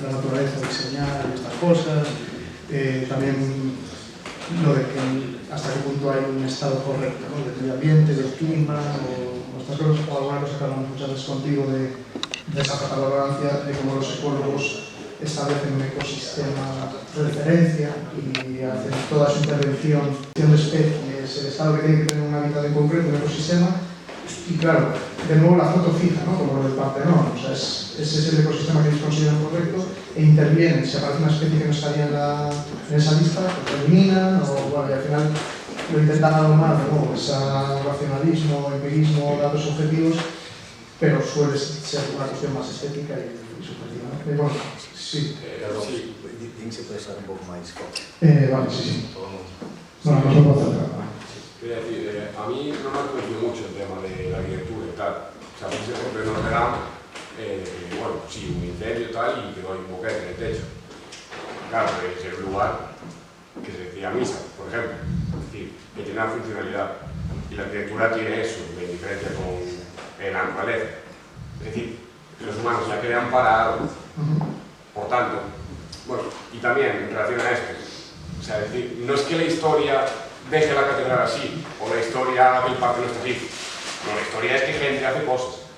la naturaleza diseñar estas cosas, también lo de que hasta qué punto hay un estado correcto, ¿no? Del medio ambiente, del clima, o estas cosas, o alguna cosa que hablamos muchas veces contigo de esa catalogancia de cómo los ecólogos establecen un ecosistema de referencia y hacen toda su intervención de especies, el estado que tiene que tener un hábitat en concreto, un ecosistema. Y claro, de nuevo la foto fija, ¿no? Como lo del Partenón, o sea, ese es el ecosistema que ellos consideran correcto e intervienen. Si aparece una especie que no estaría en esa lista, pues lo eliminan, o bueno, y al final lo intentan adomar de nuevo, ese racionalismo, empirismo, datos objetivos, pero suele ser una cuestión más estética y subjetiva, ¿no? Bueno, sí. Sí, se puede estar un poco más corto. Vale, sí. Bueno, no se puede hacer. Quería decir, a mí no me ha conocido mucho el tema de la arquitectura y tal. O sea, por ejemplo, en Notre Dame, bueno, sí, un incendio y tal, y quedó ahí un boquete en el techo. Claro, debe ser un lugar que se decía misa, por ejemplo. Es decir, que tiene una funcionalidad. Y la arquitectura tiene eso, de diferencia con la naturaleza. Es decir, los humanos la crean para algo. Por tanto, bueno, y también en relación a esto, o sea, es decir, no es que la historia deje la catedral así, o la historia haga que el Partenón esté así. No, la historia es que gente hace cosas.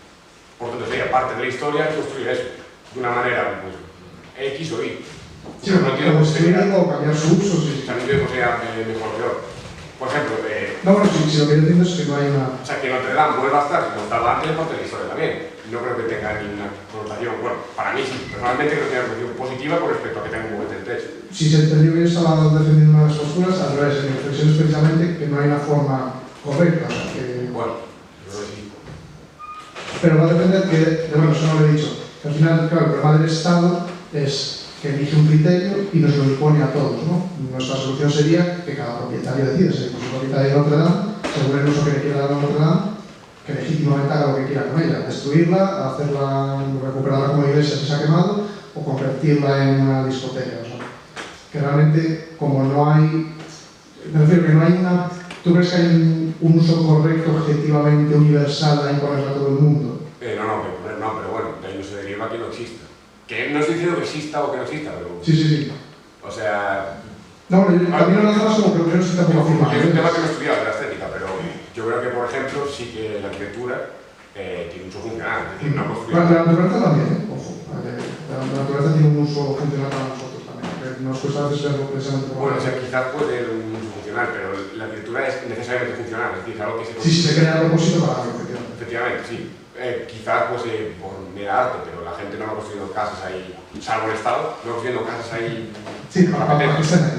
Por tanto, sería parte de la historia construir eso, de una manera, pues, X o Y. Sí, no entiendo construir o cambiar su uso, sí. O sea, no entiendo que sea mejor o peor. Por ejemplo, no, bueno, si lo que yo entiendo es que no hay una... O sea, que Notre Dame vuelva a estar como estaba antes, es parte de la historia también. No creo que tenga ninguna connotación, bueno, para mí sí, personalmente creo que tiene una connotación positiva con respecto a que tenga un boquete en el techo. Si se entendió que yo estaba defendiendo una de las posturas, al revés, en mi reflexión es precisamente que no hay una forma correcta, o sea, que... Bueno, yo creo que sí. Pero va a depender que, bueno, eso no lo he dicho, que al final, claro, el problema del Estado es que elige un criterio y nos lo impone a todos, ¿no? Nuestra solución sería que cada propietario decida, si es el propietario de Notre Dame, según el uso que le quiera dar a Notre Dame, que legítimamente haga lo que quiera con ella, destruirla, hacerla, recuperarla como iglesia si se ha quemado, o convertirla en una discoteca, o sea, que realmente, como no hay, me refiero que no hay una, ¿tú crees que hay un uso correcto, objetivamente universal a imponerla a todo el mundo? No, pero bueno, de ahí no se deriva que no exista. Que no estoy diciendo que exista o que no exista, pero... Sí. O sea... No, bueno, yo también lo lanzamos como que no exista como afirmado. Es un tema que no he estudiado, de la estética, pero yo creo que, por ejemplo, sí que la arquitectura tiene un uso funcional, es decir, no construir... La naturaleza también, ojo. La naturaleza tiene un uso funcional para nosotros también, que nos cuesta a veces verlo precisamente como... Bueno, o sea, quizás puede tener un uso funcional, pero la arquitectura es necesariamente funcional, es decir, algo que se... Sí, se crea a propósito para algo, efectivamente, sí. Quizás pues, por mera arte, pero la gente no ha construido casas ahí, salvo el Estado, no ha construido casas ahí sí, para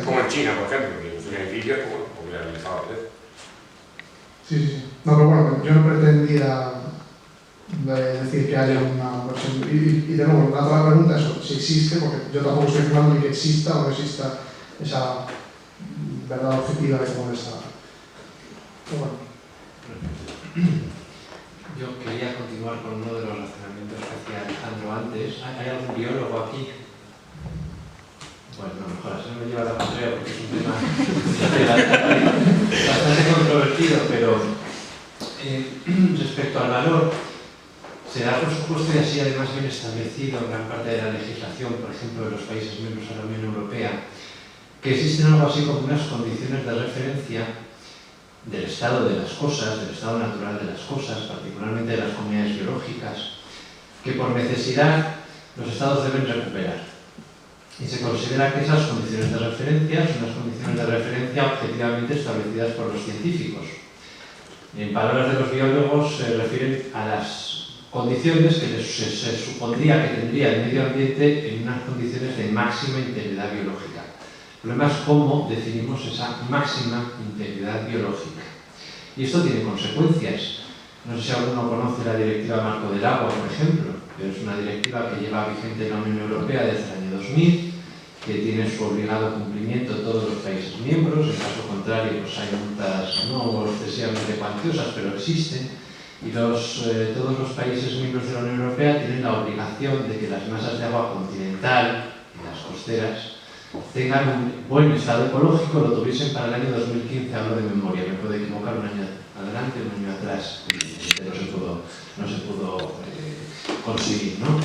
como en China, por ejemplo, que es un edificio como el Estado. Sí. No, pero bueno, yo no pretendía decir que haya una versión. Y de nuevo, la pregunta es si existe, porque yo tampoco estoy afirmando ni que exista o no exista esa verdad objetiva de cómo está. Pero bueno. Yo quería continuar con uno de los razonamientos que hacía Alejandro antes. ¿Hay algún biólogo aquí? Bueno, no, mejor así no me lleva la contraria porque es un tema bastante controvertido, pero respecto al valor, se da por supuesto y así además bien establecido en gran parte de la legislación, por ejemplo, de los países miembros de la Unión Europea, que existen algo así como unas condiciones de referencia del estado de las cosas, del estado natural de las cosas, particularmente de las comunidades biológicas, que por necesidad los estados deben recuperar. Y se considera que esas condiciones de referencia son las condiciones de referencia objetivamente establecidas por los científicos. En palabras de los biólogos se refieren a las condiciones que se supondría que tendría el medio ambiente en unas condiciones de máxima integridad biológica. El problema es cómo definimos esa máxima integridad biológica. Y esto tiene consecuencias. No sé si alguno conoce la Directiva Marco del Agua, por ejemplo, pero es una directiva que lleva vigente en la Unión Europea desde el año 2000, que tiene su obligado cumplimiento todos los países miembros. En caso contrario, pues hay multas no excesivamente cuantiosas, pero existen. Y todos los países miembros de la Unión Europea tienen la obligación de que las masas de agua continental y las costeras tengan un buen estado ecológico, lo tuviesen para el año 2015, hablo de memoria, me puedo equivocar un año adelante, un año atrás, no se pudo conseguir, ¿no?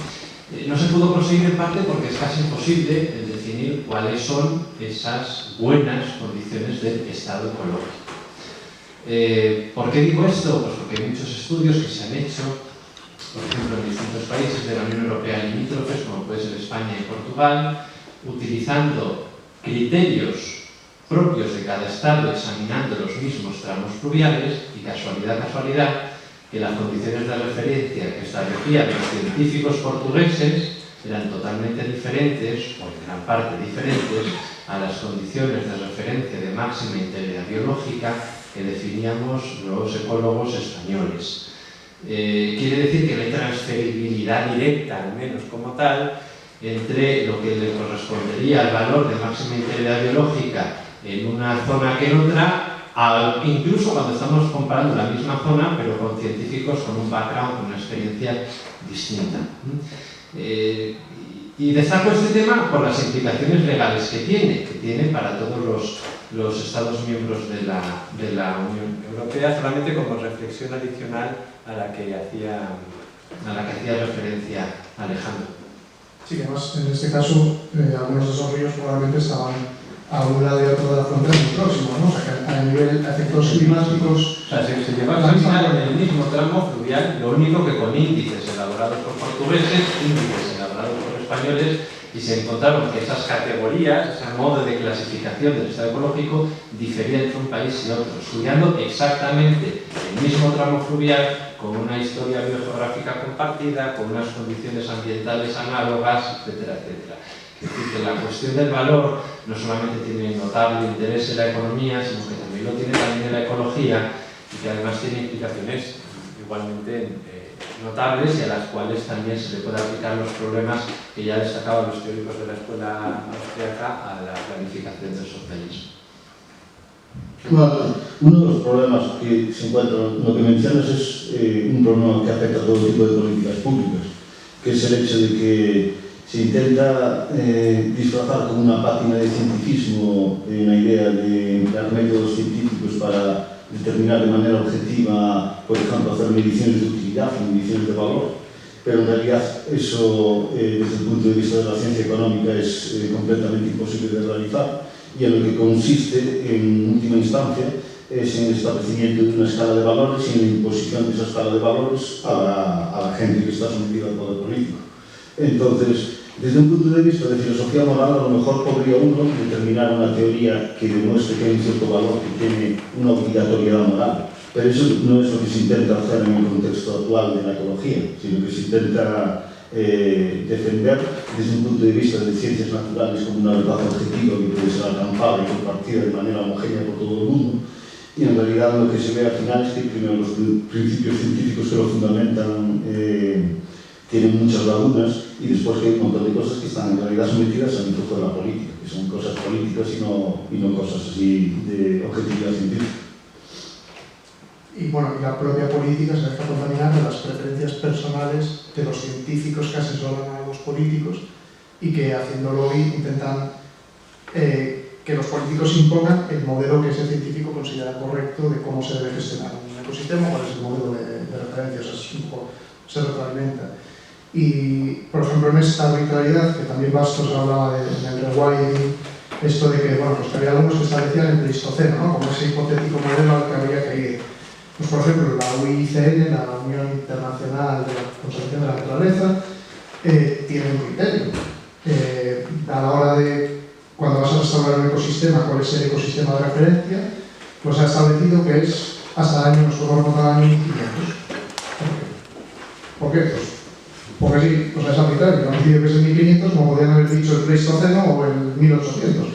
No se pudo conseguir en parte porque es casi imposible el definir cuáles son esas buenas condiciones del estado ecológico. ¿Por qué digo esto? Pues porque hay muchos estudios que se han hecho, por ejemplo, en distintos países de la Unión Europea limítrofes, como puede ser España y Portugal, utilizando criterios propios de cada estado, examinando los mismos tramos fluviales, y casualidad, que las condiciones de referencia que establecían los científicos portugueses eran totalmente diferentes, o en gran parte diferentes, a las condiciones de referencia de máxima integridad biológica que definíamos los ecólogos españoles. Quiere decir que no hay transferibilidad directa, al menos como tal, entre lo que le correspondería al valor de máxima integridad biológica en una zona que en otra, incluso cuando estamos comparando la misma zona, pero con científicos con un background, con una experiencia distinta. Y destaco este tema por las implicaciones legales que tiene para todos los Estados miembros de la Unión Europea, solamente como reflexión adicional a la que hacía referencia Alejandro. Sí, además, en este caso, algunos de esos ríos probablemente estaban a un lado y a otro de la frontera muy próximo, ¿no? O sea, que a nivel de efectos climáticos... O sea, se lleva a examinar en el mismo tramo fluvial, lo único que con índices elaborados por portugueses, índices elaborados por españoles, y se encontraron que esas categorías, ese modo de clasificación del estado ecológico, difería entre un país y otro, estudiando exactamente el mismo tramo fluvial, con una historia biogeográfica compartida, con unas condiciones ambientales análogas, etcétera, etcétera. Es decir, que la cuestión del valor no solamente tiene notable interés en la economía, sino que también lo tiene en la ecología, y que además tiene implicaciones igualmente notables, y a las cuales también se le puede aplicar los problemas que ya destacaban los teóricos de la escuela austriaca a la planificación del socialismo. Bueno, uno de los problemas que se encuentran, lo que mencionas es un problema que afecta a todo tipo de políticas públicas, que es el hecho de que se intenta disfrazar con una pátina de cientificismo una idea de emplear métodos científicos para determinar de manera objetiva, por ejemplo, hacer mediciones de utilidad o mediciones de valor, pero en realidad eso, desde el punto de vista de la ciencia económica, es completamente imposible de realizar, y en lo que consiste, en última instancia, es en el establecimiento de una escala de valores y en la imposición de esa escala de valores a la gente que está sometida al poder político. Entonces, desde un punto de vista de filosofía moral, a lo mejor podría uno determinar una teoría que demuestre que hay un cierto valor que tiene una obligatoriedad moral, pero eso no es lo que se intenta hacer en el contexto actual de la ecología, sino que se intenta defender desde un punto de vista de ciencias naturales como una verdad objetiva que puede ser alcanzada y compartida de manera homogénea por todo el mundo, y en realidad lo que se ve al final es que primero los principios científicos que lo fundamentan tienen muchas lagunas, y después que hay un montón de cosas que están en realidad sometidas al influjo de la política, que son cosas políticas y no cosas así de objetividad científica. Y bueno, y la propia política se deja contaminar de las preferencias personales de los científicos que asesoran a los políticos, y que haciéndolo hoy intentan que los políticos impongan el modelo que ese científico considera correcto de cómo se debe gestionar un ecosistema, cuál es el modelo de referencia. O sea, es un poco, se retroalimenta. Y, por ejemplo, en esta arbitrariedad, que también Bastos hablaba en el rewilding, esto de que, bueno, pues que había algunos que establecían el Pleistoceno, ¿no? Como ese hipotético modelo al que habría que ir. Pues, por ejemplo, la UICN, la Unión Internacional de la Conservación de la Naturaleza, tiene un criterio. A la hora de, cuando vas a restaurar un ecosistema, cuál es el ecosistema de referencia, pues ha establecido que es hasta el año, nos podemos remontar al año 1500. ¿Por qué? Pues porque sí, pues es arbitrario. Han decidido que es el 1500, como podrían haber dicho el Pleistoceno o el 1800.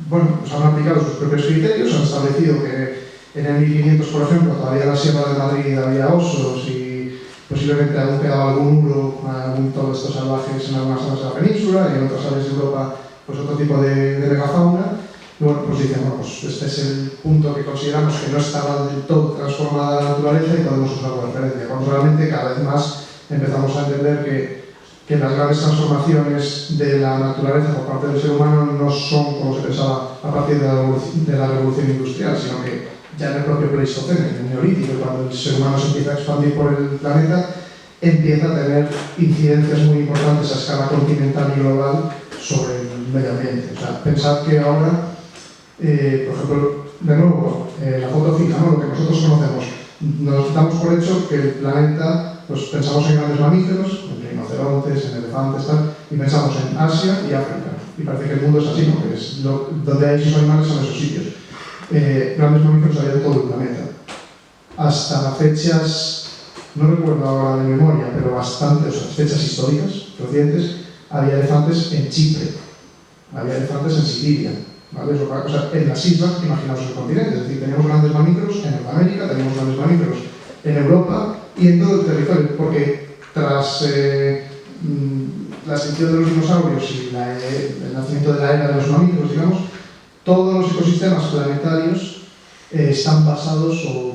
Bueno, pues han aplicado sus propios criterios, han establecido que en el 1500, por ejemplo, todavía en la Sierra de Madrid había osos y posiblemente aún quedaba algún uro, algún todo estos salvajes en algunas zonas de la península, y en otras áreas de Europa pues otro tipo de megafauna. Y bueno, pues dicen, bueno, pues este es el punto que consideramos que no estaba del todo transformada la naturaleza y podemos usar como referencia. Cuando realmente cada vez más empezamos a entender que las grandes transformaciones de la naturaleza por parte del ser humano no son como se pensaba a partir de la revolución industrial, sino que ya en el propio Pleistoceno, en el Neolítico, cuando el ser humano se empieza a expandir por el planeta, empieza a tener incidencias muy importantes a escala continental y global sobre el medio ambiente. O sea, pensad que ahora, por ejemplo, de nuevo, la foto fija, ¿no? Lo que nosotros conocemos, nos damos por hecho que el planeta, pues pensamos en grandes mamíferos, en rinocerontes, en elefantes, tal, y pensamos en Asia y África. Y parece que el mundo es así, ¿no? Que es donde hay esos animales son esos sitios. Grandes mamíferos había de todo el planeta. Hasta fechas, no recuerdo ahora de memoria, pero bastantes, o sea, fechas históricas, recientes, había elefantes en Chipre, había elefantes en Siberia, ¿vale? O sea, en las islas, imaginaos el continente, es decir, teníamos grandes mamíferos en Norteamérica, teníamos grandes mamíferos en Europa y en todo el territorio, porque tras la extinción de los dinosaurios y el nacimiento de la era de los mamíferos, digamos, todos los ecosistemas planetarios están basados o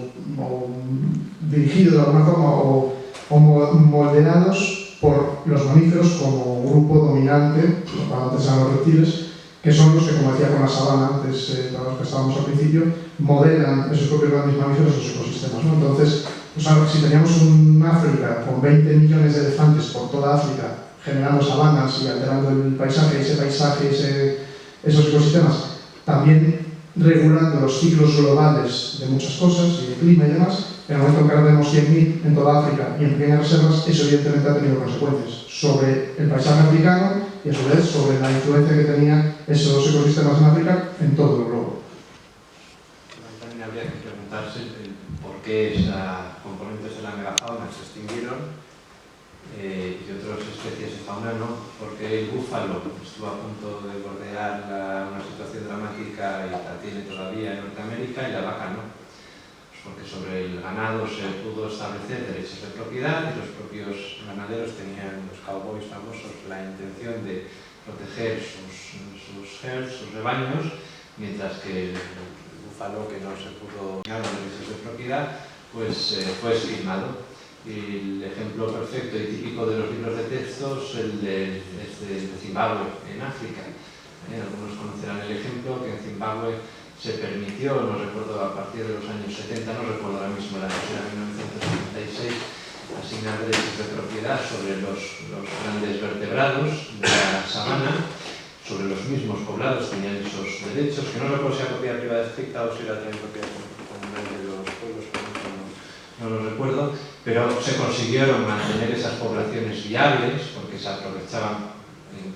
dirigidos de alguna forma o moldeados por los mamíferos como grupo dominante, cuando antes eran los reptiles, que son los que, como decía con la sabana antes, para los que estábamos al principio, modelan esos propios grandes mamíferos los ecosistemas, ¿no? Entonces, pues, si teníamos un África con 20 millones de elefantes por toda África, generando sabanas y alterando el paisaje, esos ecosistemas, también regulando los ciclos globales de muchas cosas y de clima y demás, en el momento en que ahora tenemos 100.000 en toda África y en pequeñas reservas, eso evidentemente ha tenido consecuencias sobre el paisaje africano y a su vez sobre la influencia que tenían esos ecosistemas en África en todo el globo. También habría que preguntarse por qué esas componentes de la megafauna se extinguieron y otras especies de fauna no, porque el búfalo estuvo a punto de bordear una situación dramática y la tiene todavía en Norteamérica y la vaca no, pues porque sobre el ganado se pudo establecer derechos de propiedad y los propios ganaderos tenían, los cowboys famosos, la intención de proteger sus herds, sus rebaños, mientras que el búfalo que no se pudo ganar los derechos de propiedad pues fue esquilmado. Y el ejemplo perfecto y típico de los libros de textos es de Zimbabue, en África. Algunos conocerán el ejemplo que en Zimbabue se permitió, no recuerdo a partir de los años 70, no recuerdo ahora mismo la fecha de 1976, asignar derechos de propiedad sobre los grandes vertebrados de la sabana, sobre los mismos poblados tenían esos derechos, que no recuerdo si era propiedad privada estricta o si era también propiedad comunal de los pueblos, no lo recuerdo, pero se consiguieron mantener esas poblaciones viables porque se aprovechaban,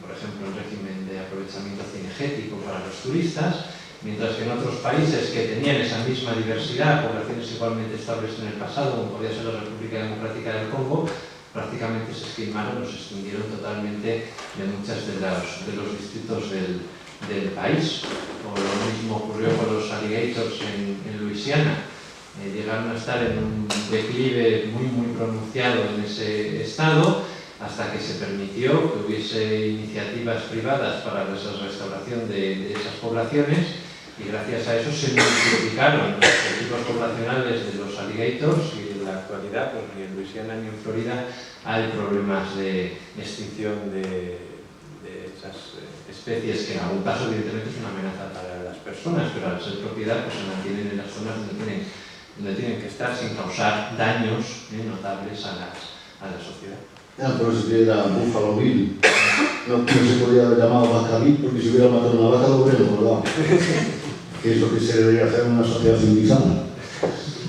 por ejemplo, el régimen de aprovechamiento cinegético para los turistas, mientras que en otros países que tenían esa misma diversidad, poblaciones igualmente estables en el pasado, como podía ser la República Democrática del Congo, prácticamente se esquilmaron o se extinguieron totalmente de muchos de los distritos del país. O lo mismo ocurrió con los alligators en Luisiana. Llegaron a estar en un declive muy pronunciado en ese estado hasta que se permitió que hubiese iniciativas privadas para la restauración de esas poblaciones y gracias a eso se multiplicaron los tipos poblacionales de los alligators y en la actualidad pues ni en Luisiana ni en Florida hay problemas de extinción de esas especies que en algún caso evidentemente es una amenaza para las personas, pero al ser propiedad pues se mantienen en las zonas donde tienen que estar sin causar daños notables a la sociedad. Por eso que era Buffalo Bill. No se podía haber llamado Vaca Bill porque si hubiera matado una vaca lo hubiera recordado. Que es lo que se debería hacer en una sociedad civilizada.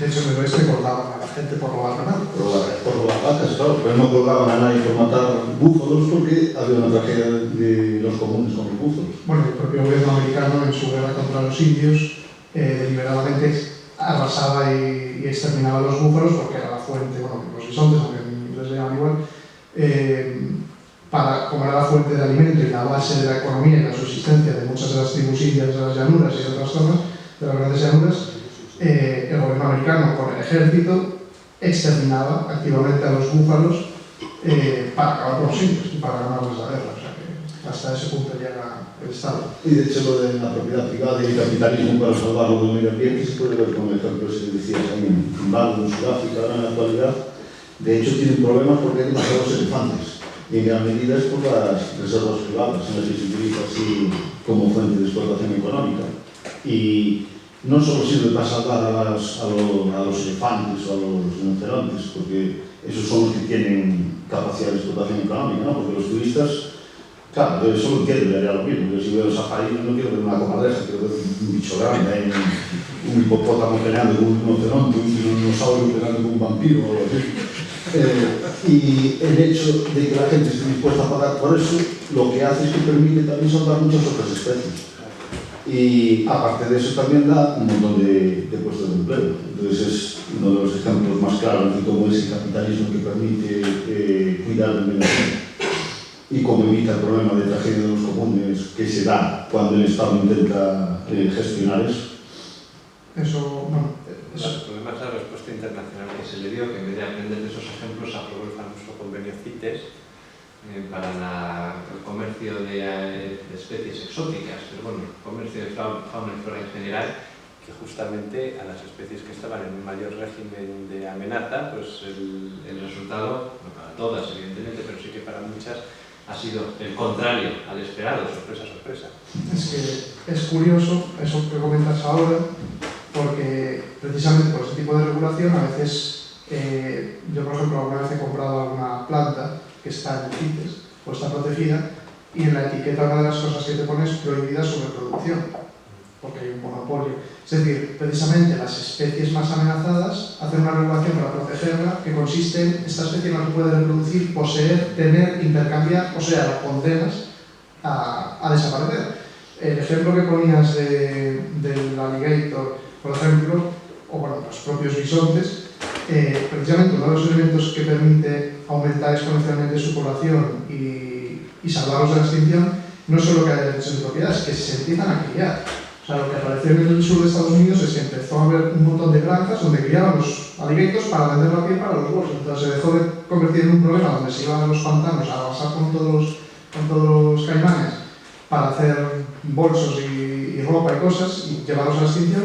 De hecho, me veis que colgaban a la gente por robar ganado. Por robar vacas, claro, pero no colgaban a nadie por matar búfalos porque había una tragedia de los comunes con los búfalos. Bueno, el propio gobierno americano en su guerra contra los indios deliberadamente arrasaba y exterminaba a los búfalos porque era la fuente, bueno, los bisontes, aunque en inglés le llaman igual, como era la fuente de alimento y la base de la economía y la subsistencia de muchas de las tribus indias de las llanuras y de otras zonas, de las grandes llanuras, el gobierno americano con el ejército exterminaba activamente a los búfalos para acabar con los indios y para ganarles la guerra. O sea que hasta ese punto llega el Estado. Y de hecho lo de la propiedad privada y el capitalismo para salvarlo del medio ambiente se puede ver con ejemplos que decías ahí en Zimbabue, en Sudáfrica, ahora en la actualidad. De hecho tienen problemas porque hay demasiados elefantes y en gran medida es por las reservas privadas en las que se utiliza así como fuente de explotación económica. Y no solo sirve para salvar a los elefantes o a los rinocerontes, porque esos son los que tienen capacidad de explotación económica, ¿no? Porque los turistas, claro, yo solo entiendo, le haría lo mismo. Yo si veo safari no quiero ver una comadreja, quiero ver un bicho grande, un hipopótamo peleando con un rinoceronte, un dinosaurio peleando con un vampiro o algo así. Y el hecho de que la gente esté dispuesta a pagar por eso, lo que hace es que permite también salvar muchas otras especies. Y aparte de eso también da un montón de puestos de empleo. Entonces es uno de los ejemplos más claros de cómo es el capitalismo que permite cuidar del medio ambiente y cómo evita el problema de tragedia de los comunes que se da cuando el Estado intenta gestionar eso. Eso, bueno, El problema es la respuesta internacional que se le dio, que en vez de aprender de esos ejemplos aprobó el famoso convenio CITES para el comercio de especies exóticas, pero bueno, el comercio de fauna y flora en general, que justamente a las especies que estaban en un mayor régimen de amenaza, pues el resultado, no para todas evidentemente, pero sí que para muchas, ha sido el contrario al esperado, sorpresa, sorpresa. es que es curioso eso que comentas ahora, porque precisamente por ese tipo de regulación a veces, yo por ejemplo alguna vez he comprado alguna planta que está en CITES o está protegida y en la etiqueta una de las cosas que te pone es prohibida su reproducción, porque hay un monopolio. Es decir, precisamente las especies más amenazadas hacen una regulación para protegerla que consiste en esta especie no se puede reproducir, poseer, tener, intercambiar, o sea, la condenas a desaparecer. El ejemplo que ponías del alligator, por ejemplo, o bueno, los propios bisontes, precisamente uno de los elementos que permite aumentar exponencialmente su población y salvarlos de la extinción no es solo que haya derechos de propiedad, es que se empiezan a criar. O sea, lo que apareció en el sur de Estados Unidos es que empezó a haber un montón de granjas donde criaban los alligators para vender la piel para los bolsos. Entonces se dejó de convertir en un problema donde se iban a los pantanos a arrasar con todos los caimanes para hacer bolsos y ropa y cosas y llevarlos a la extinción,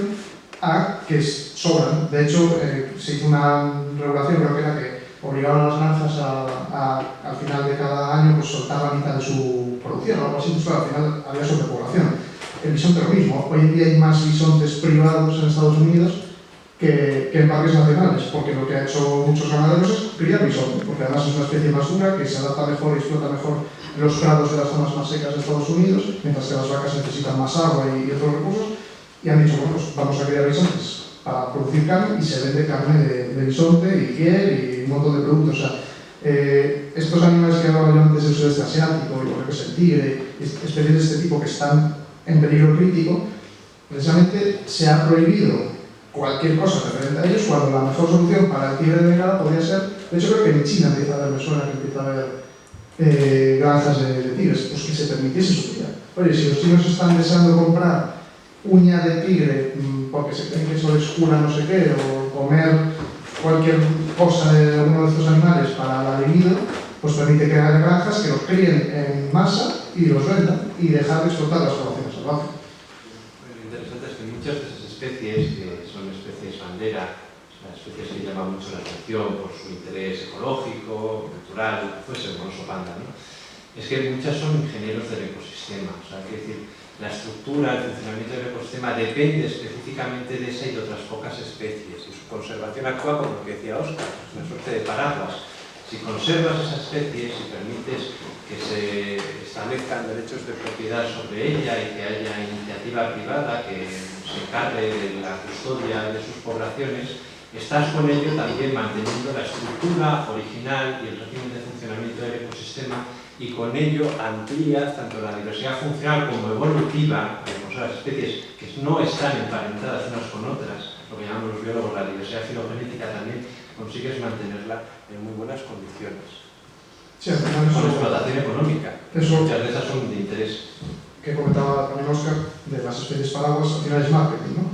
a que sobran. De hecho, se hizo una regulación, creo que era que obligaban a las granjas al final de cada año pues, soltar la mitad de su producción o algo así, pues claro, al final había sobrepoblación. El bisonte lo mismo, hoy en día hay más bisontes privados en Estados Unidos que en parques nacionales, porque lo que han hecho muchos ganaderos es criar bisonte, porque además es una especie más dura, que se adapta mejor y explota mejor en los prados de las zonas más secas de Estados Unidos, mientras que las vacas necesitan más agua y otros recursos, y han dicho, bueno, pues vamos a criar bisontes para producir carne y se vende carne de bisonte y piel y un montón de productos. O sea, estos animales que hablaba yo antes del sudeste asiático y lo que es el tigre, especies de este tipo que están en peligro crítico, precisamente se ha prohibido cualquier cosa referente a ellos cuando la mejor solución para el tigre de Bengala podría ser, de hecho creo que en China empieza a haber, me suena que empieza a haber granjas de tigres, pues que se permitiese su cría. Oye, si los chinos están deseando comprar uña de tigre porque se creen que eso les cura no sé qué, o comer cualquier cosa de alguno de estos animales para la libido, pues permite que haya granjas que los críen en masa y los vendan y dejar de explotar las poblaciones salvajes. Lo interesante es que muchas de esas especies, que son especies bandera, especies que llaman mucho la atención por su interés ecológico, cultural, fuese el oso panda, ¿no? Es que muchas son ingenieros del ecosistema, o sea, quiere decir, la estructura, el funcionamiento del ecosistema depende específicamente de esa y de otras pocas especies, y su conservación actúa como lo que decía Óscar, es una suerte de paraguas. Si conservas esas especies y permites que se establezcan derechos de propiedad sobre ella y que haya iniciativa privada que se encargue de la custodia de sus poblaciones, estás con ello también manteniendo la estructura original y el régimen de funcionamiento del ecosistema, y con ello amplías tanto la diversidad funcional como evolutiva de las especies que no están emparentadas unas con otras, lo que llamamos los biólogos la diversidad filogenética, también consigues mantenerla en muy buenas condiciones. Sí, al final con explotación económica. Muchas de esas son de interés. Que comentaba también Óscar, de las especies paraguas, al final es marketing, ¿no?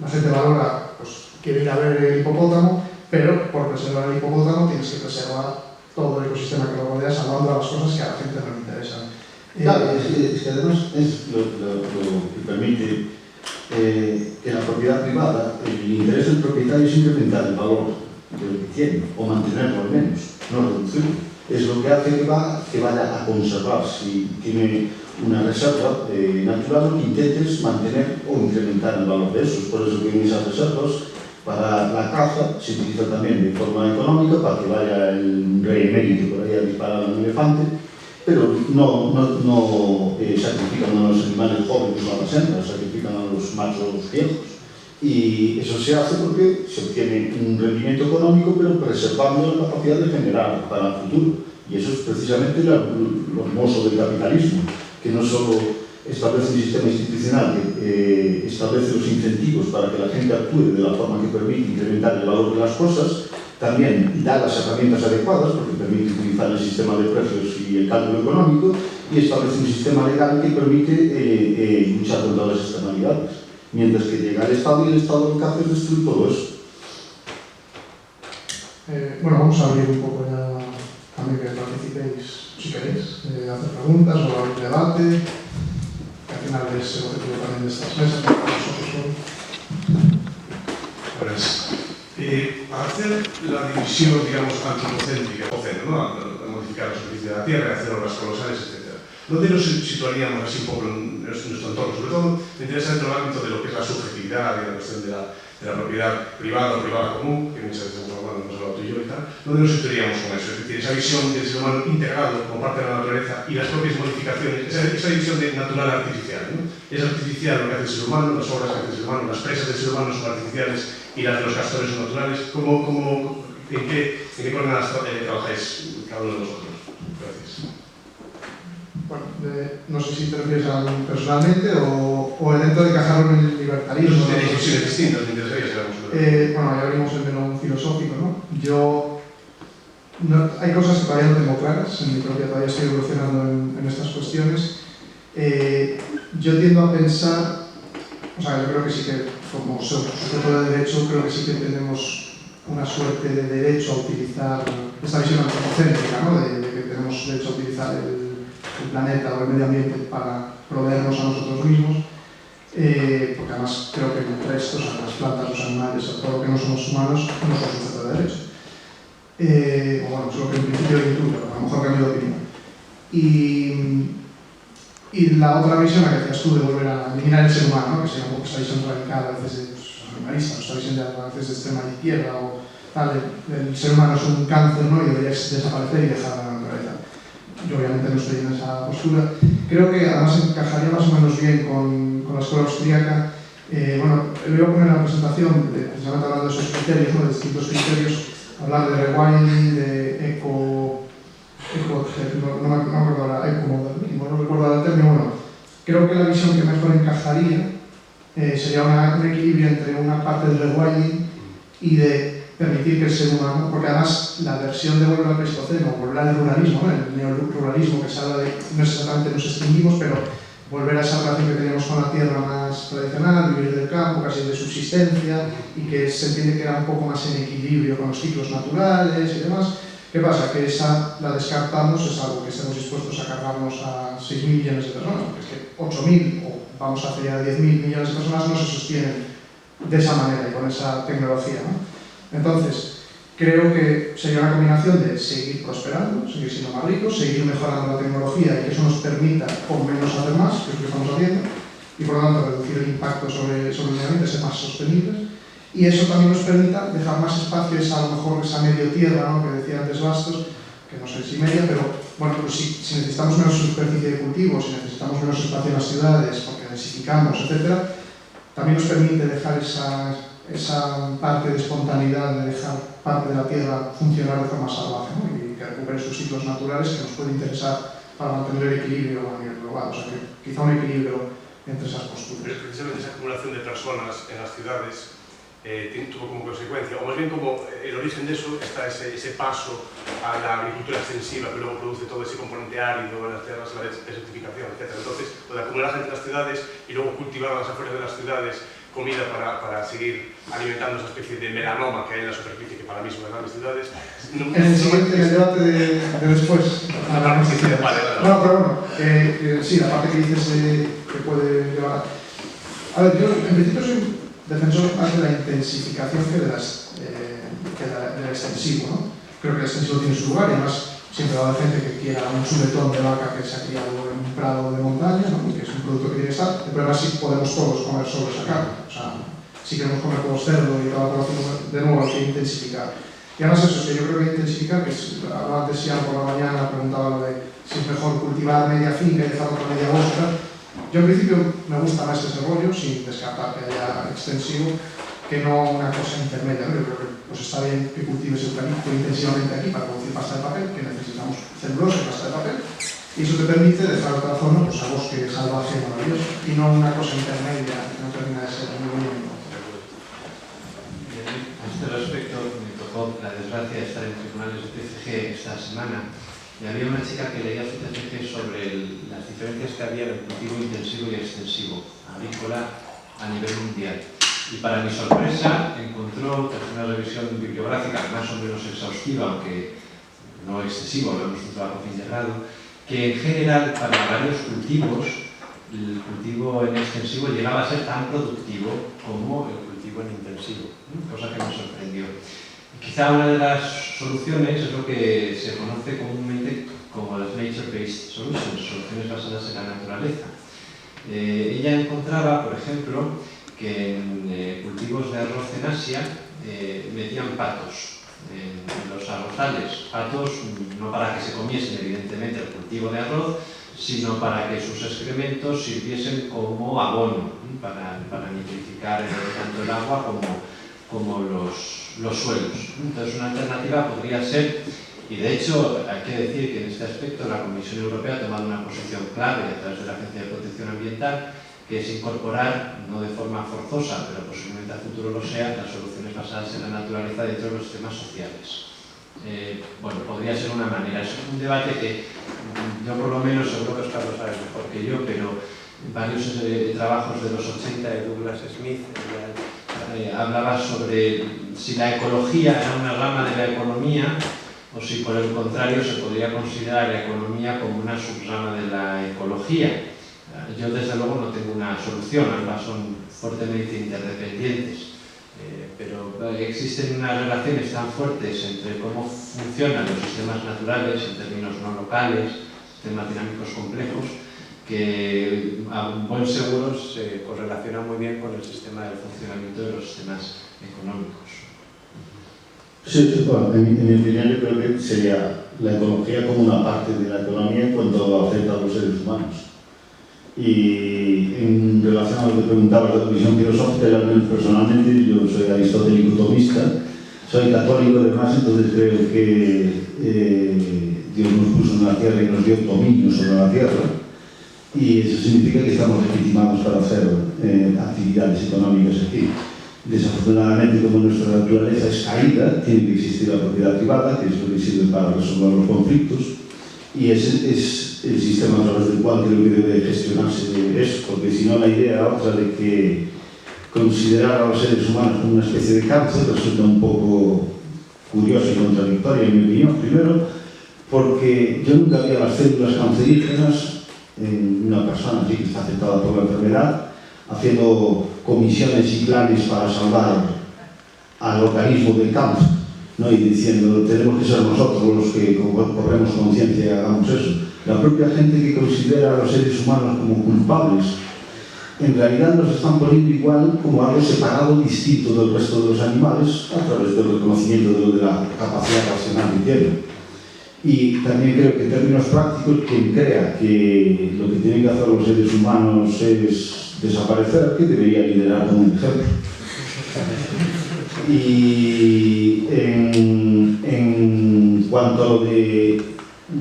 La gente valora, pues quiere ir a ver el hipopótamo, pero por preservar el hipopótamo tienes que preservar todo el ecosistema que lo rodea, salvando a las cosas que a la gente no le interesan. Claro, es que además es lo que permite que la propiedad privada, el interés del propietario es incrementar el valor de lo que tiene, o mantenerlo al menos, no reducirlo. es lo que hace que vaya a conservar. Si tiene una reserva natural, lo que intentes mantener o incrementar el valor de esos. Por eso que en esas reservas, para la caza, se utiliza también de forma económica para que vaya el rey emérito por ahí a disparar a un elefante, pero no sacrifican a los animales jóvenes o a las hembras, sacrifican a los machos viejos. Y eso se hace porque se obtiene un rendimiento económico, pero preservando la capacidad de generar para el futuro. Y eso es precisamente lo hermoso del capitalismo, que no solo establece un sistema institucional que establece los incentivos para que la gente actúe de la forma que permite incrementar el valor de las cosas, también da las herramientas adecuadas, porque permite utilizar el sistema de precios y el cálculo económico, y establece un sistema legal que permite luchar contra las externalidades. Mientras que llega el Estado, y el Estado lo que hace es destruir todo eso. Bueno, vamos a abrir un poco ya también que participéis, si queréis, hacer preguntas o abrir debate, que al final es el objetivo también de estas mesas, que nosotros son. Pues, hacer la división, digamos, antropocéntrica, ¿no? A modificar la superficie de la Tierra, hacer obras colosales, etc. ¿Dónde nos situaríamos así un poco en nuestro entorno? Sobre todo me interesa dentro del ámbito de lo que es la subjetividad y la cuestión de la propiedad privada o privada común, que muchas veces hemos hablado tú y yo y tal. ¿Dónde nos situaríamos con eso? Es decir, esa visión del ser humano integrado como parte de la naturaleza y las propias modificaciones, esa división de natural a artificial, ¿no? Es artificial lo que hace el ser humano, las obras que hace el ser humano, las presas del ser humano son artificiales y las de los castores son naturales. ¿En qué coordenadas trabajáis cada uno de vosotros? Gracias. Bueno, no sé si te refieres a personalmente o dentro de encajarlo en el libertarismo. No, tenéis visiones distintas, me interesaría saber. Bueno, ya abrimos el melón filosófico, ¿no? Hay cosas que todavía no tengo claras, en mi propia todavía estoy evolucionando en estas cuestiones. Yo tiendo a pensar, o sea, yo creo que sí que como sujeto de derecho, creo que sí que tenemos una suerte de derecho a utilizar esta visión antropocéntrica, ¿no? De que tenemos derecho a utilizar el planeta o el medio ambiente para proveernos a nosotros mismos, porque además creo que el resto, o sea, las plantas, los animales, todo lo que no somos humanos, no somos sujetos de derecho. O bueno, es lo que en principio intuyo, a lo mejor cambio de opinión. Y la otra visión, la que decías tú, de volver a eliminar el ser humano, ¿no? Que sería un poco esa visión radical a veces de animalista, esta visión de a veces de extrema izquierda o tal, el ser humano es un cáncer, ¿no? Y debería desaparecer y dejar a la naturaleza. Yo obviamente no estoy en esa postura. Creo que además encajaría más o menos bien con la escuela austríaca. Bueno, le voy a poner en la presentación, precisamente hablando de esos criterios, ¿no? De distintos criterios, hablar de rewilding, de no me acuerdo ahora, ecomodalismo, no recuerdo ahora el término. Bueno, creo que la visión que mejor encajaría sería un equilibrio entre una parte del rewilding y de permitir que el ser humano, porque además la versión de volver al Pleistoceno, volver al ruralismo, ¿no? El neoruralismo que se habla de, no es exactamente nos extinguimos, pero volver a esa relación que teníamos con la tierra más tradicional, vivir del campo, casi de subsistencia, y que se entiende que era un poco más en equilibrio con los ciclos naturales y demás. ¿Qué pasa? Que esa la descartamos, es algo que estemos dispuestos a cargarnos a 6.000 millones de personas, porque es que 8.000 o vamos a hacer ya 10.000 millones de personas no se sostienen de esa manera y con esa tecnología, ¿no? Entonces, creo que sería una combinación de seguir prosperando, seguir siendo más ricos, seguir mejorando la tecnología y que eso nos permita con menos hacer más, que es lo que estamos haciendo, y por lo tanto reducir el impacto sobre el medio ambiente, ser más sostenibles, y eso también nos permita dejar más espacios a lo mejor esa medio tierra, ¿no? Que decía antes Bastos, que no sé si media, pero bueno, pues si necesitamos menos superficie de cultivo, si necesitamos menos espacio en las ciudades, porque densificamos, etc., también nos permite dejar esa parte de espontaneidad, de dejar parte de la tierra funcionar de forma salvaje, ¿no? Y que recupere sus ciclos naturales, que nos puede interesar para mantener el equilibrio a nivel global. O sea, que quizá un equilibrio entre esas posturas. Pero precisamente esa acumulación de personas en las ciudades tuvo como consecuencia, o más bien como el origen de eso está ese paso a la agricultura extensiva que luego produce todo ese componente árido en las tierras, la desertificación, etc. Entonces, lo de acumular gente en las ciudades y luego cultivar a las afueras de las ciudades comida para seguir alimentando esa especie de melanoma que hay en la superficie, que para mí son las grandes ciudades. En el debate de después. Vale. No, pero bueno, sí, la parte que dices que puede llevar. A ver, yo en principio soy defensor más de la intensificación que del extensivo, ¿no? Creo que el extensivo tiene su lugar y además siempre va a haber gente que quiera un chuletón de vaca que se ha criado en un prado de montaña, ¿no? Y que es un producto que tiene que estar. El problema es si podemos todos comer solo esa carne. O sea, si queremos comer todos cerdo y toda la población, de nuevo hay que intensificar. Y además eso, que yo creo que hay que intensificar, que hablaba antes ya por la mañana, preguntaba lo de si es mejor cultivar media finca y dejar otra media vuestra. Yo en principio me gusta más ese rollo, sin descartar que haya extensivo, que no una cosa intermedia, ¿no? Yo creo que pues está bien que cultives eucalipto intensivamente aquí para producir pasta de papel, que necesitamos celulosa y pasta de papel, y eso te permite dejar otra zona pues, a bosque salvaje maravilloso, y no una cosa intermedia que no termina de ser muy bonito. A este respecto, me tocó la desgracia de estar en tribunales de TCG esta semana, y había una chica que leía su TCG sobre las diferencias que había en el cultivo intensivo y extensivo agrícola a nivel mundial. Y para mi sorpresa encontró, tras una revisión bibliográfica más o menos exhaustiva, aunque no excesiva, no es un trabajo fin de grado, que en general para varios cultivos el cultivo en extensivo llegaba a ser tan productivo como el cultivo en intensivo, cosa que me sorprendió. Y quizá una de las soluciones es lo que se conoce comúnmente como las nature-based solutions, soluciones basadas en la naturaleza. Ella encontraba, por ejemplo, que en cultivos de arroz en Asia metían patos en los arrozales. Patos no para que se comiesen evidentemente el cultivo de arroz, sino para que sus excrementos sirviesen como abono, para nitrificar tanto el agua como los suelos. Entonces una alternativa podría ser, y de hecho hay que decir que en este aspecto la Comisión Europea ha tomado una posición clave a través de la Agencia de Protección Ambiental, que es incorporar, no de forma forzosa, pero posiblemente a futuro lo sea, las soluciones basadas en la naturaleza dentro de los sistemas sociales. Bueno, podría ser una manera. Es un debate que yo por lo menos, seguro que Oscar lo sabe mejor que yo, pero varios trabajos de los 80 de Douglas Smith hablaba sobre si la ecología era una rama de la economía o si por el contrario se podría considerar la economía como una subrama de la ecología. Yo desde luego no tengo una solución, ambas son fuertemente interdependientes, pero existen unas relaciones tan fuertes entre cómo funcionan los sistemas naturales en términos no locales, sistemas dinámicos complejos, que a un buen seguro se correlacionan muy bien con el sistema del funcionamiento de los sistemas económicos. Sí, bueno, en mi opinión yo creo que sería la ecología como una parte de la economía en cuanto afecta a los seres humanos. Y en relación a lo que preguntabas de la visión filosófica, yo al menos personalmente, yo soy aristotélico tomista, soy católico además, entonces creo que Dios nos puso en la tierra y nos dio dominio sobre la tierra, y eso significa que estamos legitimados para hacer actividades económicas aquí. Desafortunadamente, como nuestra naturaleza es caída, tiene que existir la propiedad privada, que es lo que sirve para resolver los conflictos, y ese es el sistema a través del cual creo que debe gestionarse eso, porque si no la idea otra de que considerar a los seres humanos como una especie de cáncer resulta un poco curiosa y contradictoria en mi opinión. Primero, porque yo nunca había las células cancerígenas en una persona así que está afectada por la enfermedad, haciendo comisiones y planes para salvar al organismo del cáncer, ¿no? Y diciendo, tenemos que ser nosotros los que cobremos conciencia y hagamos eso. La propia gente que considera a los seres humanos como culpables, en realidad nos están poniendo igual como algo separado, distinto del resto de los animales, a través del reconocimiento de la capacidad racional que tienen. Y también creo que en términos prácticos, quien crea que lo que tienen que hacer los seres humanos es desaparecer, que debería liderar como un ejemplo. Y en cuanto a lo de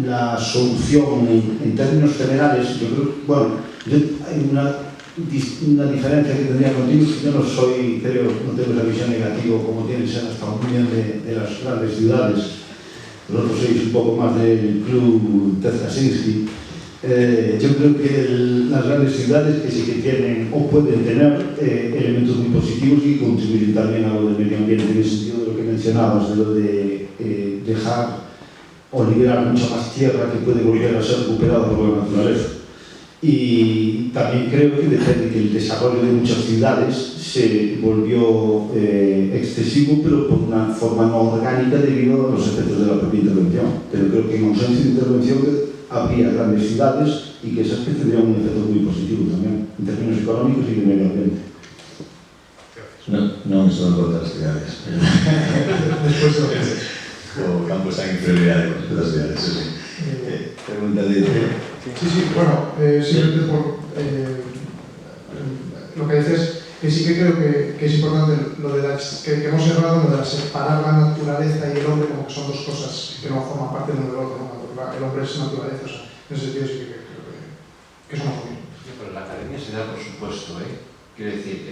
la solución en términos generales, yo creo que, bueno, hay una diferencia que tendría contigo, que yo no soy, creo, no tengo la visión negativa como tienes en hasta muy bien de las grandes ciudades. Vosotros sois un poco más del club Ted Kaczynski. Yo creo que las grandes ciudades que sí que tienen o pueden tener elementos muy positivos y contribuyen también a lo del medio ambiente, en el sentido de lo que mencionabas, de lo de dejar o liberar mucha más tierra que puede volver a ser recuperada por la naturaleza. Y también creo que depende que el desarrollo de muchas ciudades se volvió excesivo, pero por una forma no orgánica debido a los efectos de la propia intervención. Pero creo que en ausencia de intervención habría grandes ciudades y que esas que tendrían un efecto muy positivo también, en términos económicos y de medio ambiente. Non son contra as cidades. Después de lo que es. O campo está en prioridade con as cidades, eso sí. Pregunta de... Sí, bueno, simplemente por lo que dices, que sí que creo que es importante lo de que hemos hablado de separar la naturaleza y el hombre como que son dos cosas que no forman parte de uno del otro, ¿no? El hombre es naturaleza, o sea, en ese sentido sí que creo que somos lo mismo. Pero la academia se da por supuesto, Quiero decir,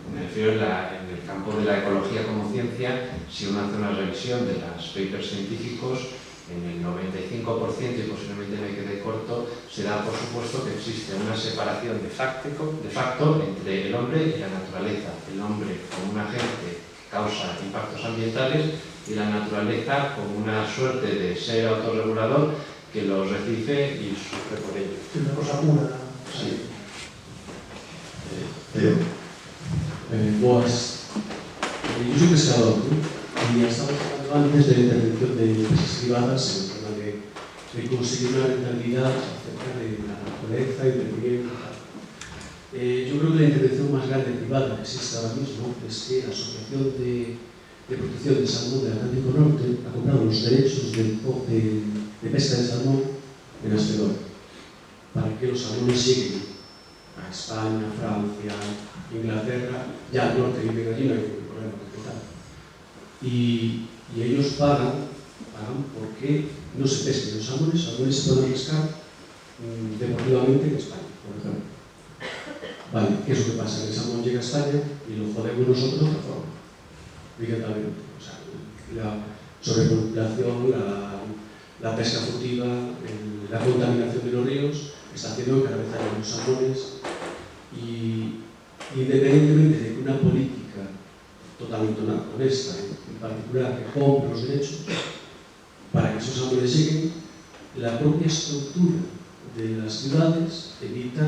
me refiero en el campo de la ecología como ciencia, si uno hace una revisión de los papers científicos, en el 95% y posiblemente me quede corto, se da por supuesto que existe una separación de facto entre el hombre y la naturaleza. El hombre como un agente que causa impactos ambientales y la naturaleza como una suerte de ser autorregulador que los recibe y sufre por ello. Es una cosa pura. Sí. Boas. Yo soy pescador, ¿no? Y estamos hablando antes de la intervención de empresas privadas en el tema de conseguir una rentabilidad acerca de la naturaleza y del bien. Yo creo que la intervención más grande privada que existe ahora mismo es que la Asociación de Protección del Salmón del Atlántico Norte ha comprado los derechos de pesca de salmón en Asfedor para que los salmones lleguen a España, Francia, Inglaterra, ya al norte viven allí, no hay ningún problema con tal. Y ellos pagan porque no se pesquen los salmones se pueden pescar deportivamente en España, por ejemplo. Vale, ¿qué es lo que pasa? El salmón llega a España y lo jodemos nosotros de otra forma, directamente. O sea, la sobrepopulación, la pesca furtiva, la contaminación de los ríos está haciendo que cada vez haya menos salmones y independientemente de que una política totalmente honesta, en particular que compre los derechos para que esos salmones lleguen, la propia estructura de las ciudades evita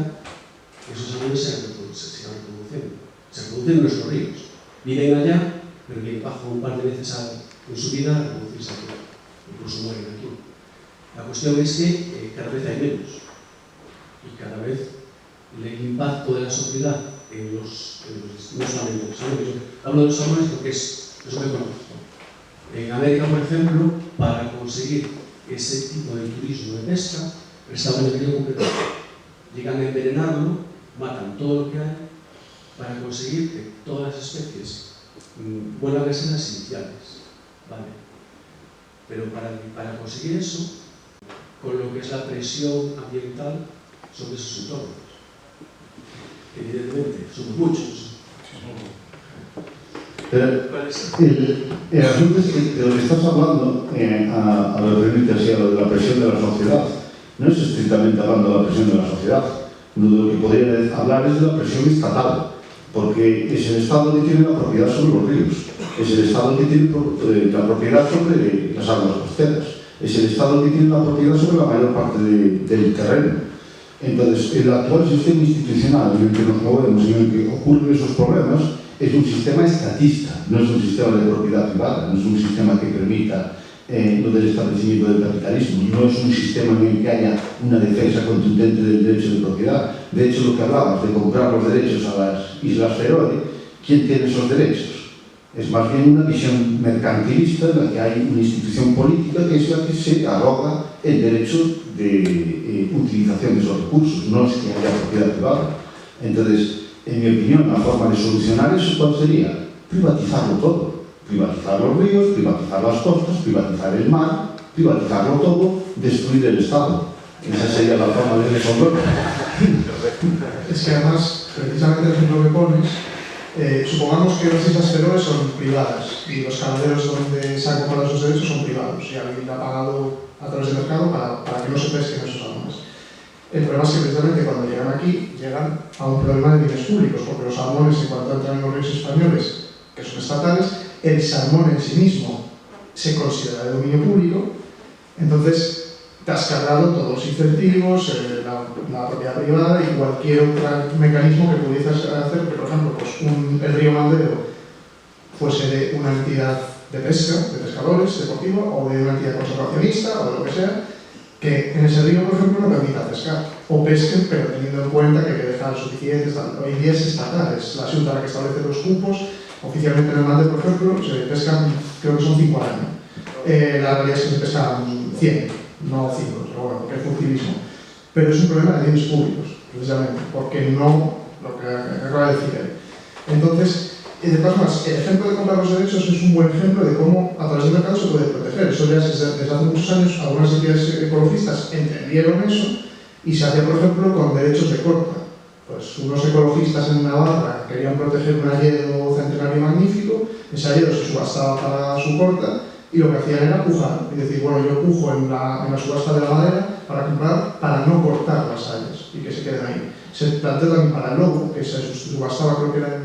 que esos salmones se sigan reproduciendo. Se reproducen en nuestros ríos. Viven allá, pero vienen bajo un par de veces en su vida a reproducirse aquí. Incluso mueren aquí. La cuestión es que cada vez hay menos. Y cada vez el impacto de la sociedad no solamente en los salmones. Hablo de los salmones porque es lo que conozco. En América, por ejemplo, para conseguir ese tipo de turismo de pesca, estaban en el río completo. Llegan a envenenarlo, matan todo lo que hay, para conseguir que todas las especies vuelvan a ser las iniciales. ¿Vale? Pero para conseguir eso, con lo que es la presión ambiental sobre esos entornos. Evidentemente, somos muchos. El asunto es que de lo que estás hablando, a lo que remite así a lo de la presión de la sociedad, no es estrictamente hablando de la presión de la sociedad. De lo que podría hablar es de la presión estatal, porque es el Estado que tiene la propiedad sobre los ríos, es el Estado que tiene la propiedad sobre las aguas costeras, es el Estado que tiene la propiedad sobre la mayor parte del terreno. Entonces, el actual sistema institucional en el que nos movemos y en el que ocurren esos problemas es un sistema estatista, no es un sistema de propiedad privada, no es un sistema que permita lo del establecimiento del capitalismo, no es un sistema en el que haya una defensa contundente del derecho de propiedad. De hecho, lo que hablabas de comprar los derechos a las Islas Feroe, ¿quién tiene esos derechos? Es más bien una visión mercantilista en la que hay una institución política que es la que se arroga el derecho de utilización de esos recursos, no es que haya propiedad privada. Entonces, en mi opinión, la forma de solucionar eso, ¿cuál sería? Privatizarlo todo. Privatizar los ríos, privatizar las costas, privatizar el mar, privatizarlo todo, destruir el Estado. Esa sería la forma de resolverlo. Es que además, precisamente el ejemplo que pones, supongamos que las Islas Feroe son privadas y los ganaderos donde se han comprado esos derechos son privados y alguien ha pagado a través del mercado para que no se pesquen esos salmones. El problema es que precisamente cuando llegan aquí, llegan a un problema de bienes públicos, porque los salmones, en cuanto entran en los ríos españoles, que son estatales, el salmón en sí mismo se considera de dominio público, entonces te has cargado todos los incentivos, la propiedad privada y cualquier otro mecanismo que pudieras hacer, que por ejemplo, pues el río Mandeo fuese de una entidad de pesca, de pescadores, deportiva, o de una entidad conservacionista, o de lo que sea, que en ese río, por ejemplo, no permita pescar, o pesquen, pero teniendo en cuenta que hay que dejar suficientes. Hoy en día es estatal, es la Xunta la que establece los cupos. Oficialmente en el Mande, por ejemplo, se pescan, creo que son 5 al año. La realidad es que se pescan 100, no 5, pero bueno, porque es furtivismo. Pero es un problema de bienes públicos, precisamente, porque no, lo que acaba de decir él. Entonces, de todas formas, el ejemplo de comprar los derechos es un buen ejemplo de cómo a través del mercado se puede proteger. Eso ya desde hace muchos años algunas entidades ecologistas entendieron eso y se hacía, por ejemplo, con derechos de corta. Pues unos ecologistas en Navarra querían proteger un hayedo centenario magnífico, ese hayedo se subastaba para su corta y lo que hacían era pujar. Es decir, bueno, yo pujo en la subasta de la madera para comprar, para no cortar las hayas y que se queden ahí. Se planteó también para el lobo, que se subastaba, creo que era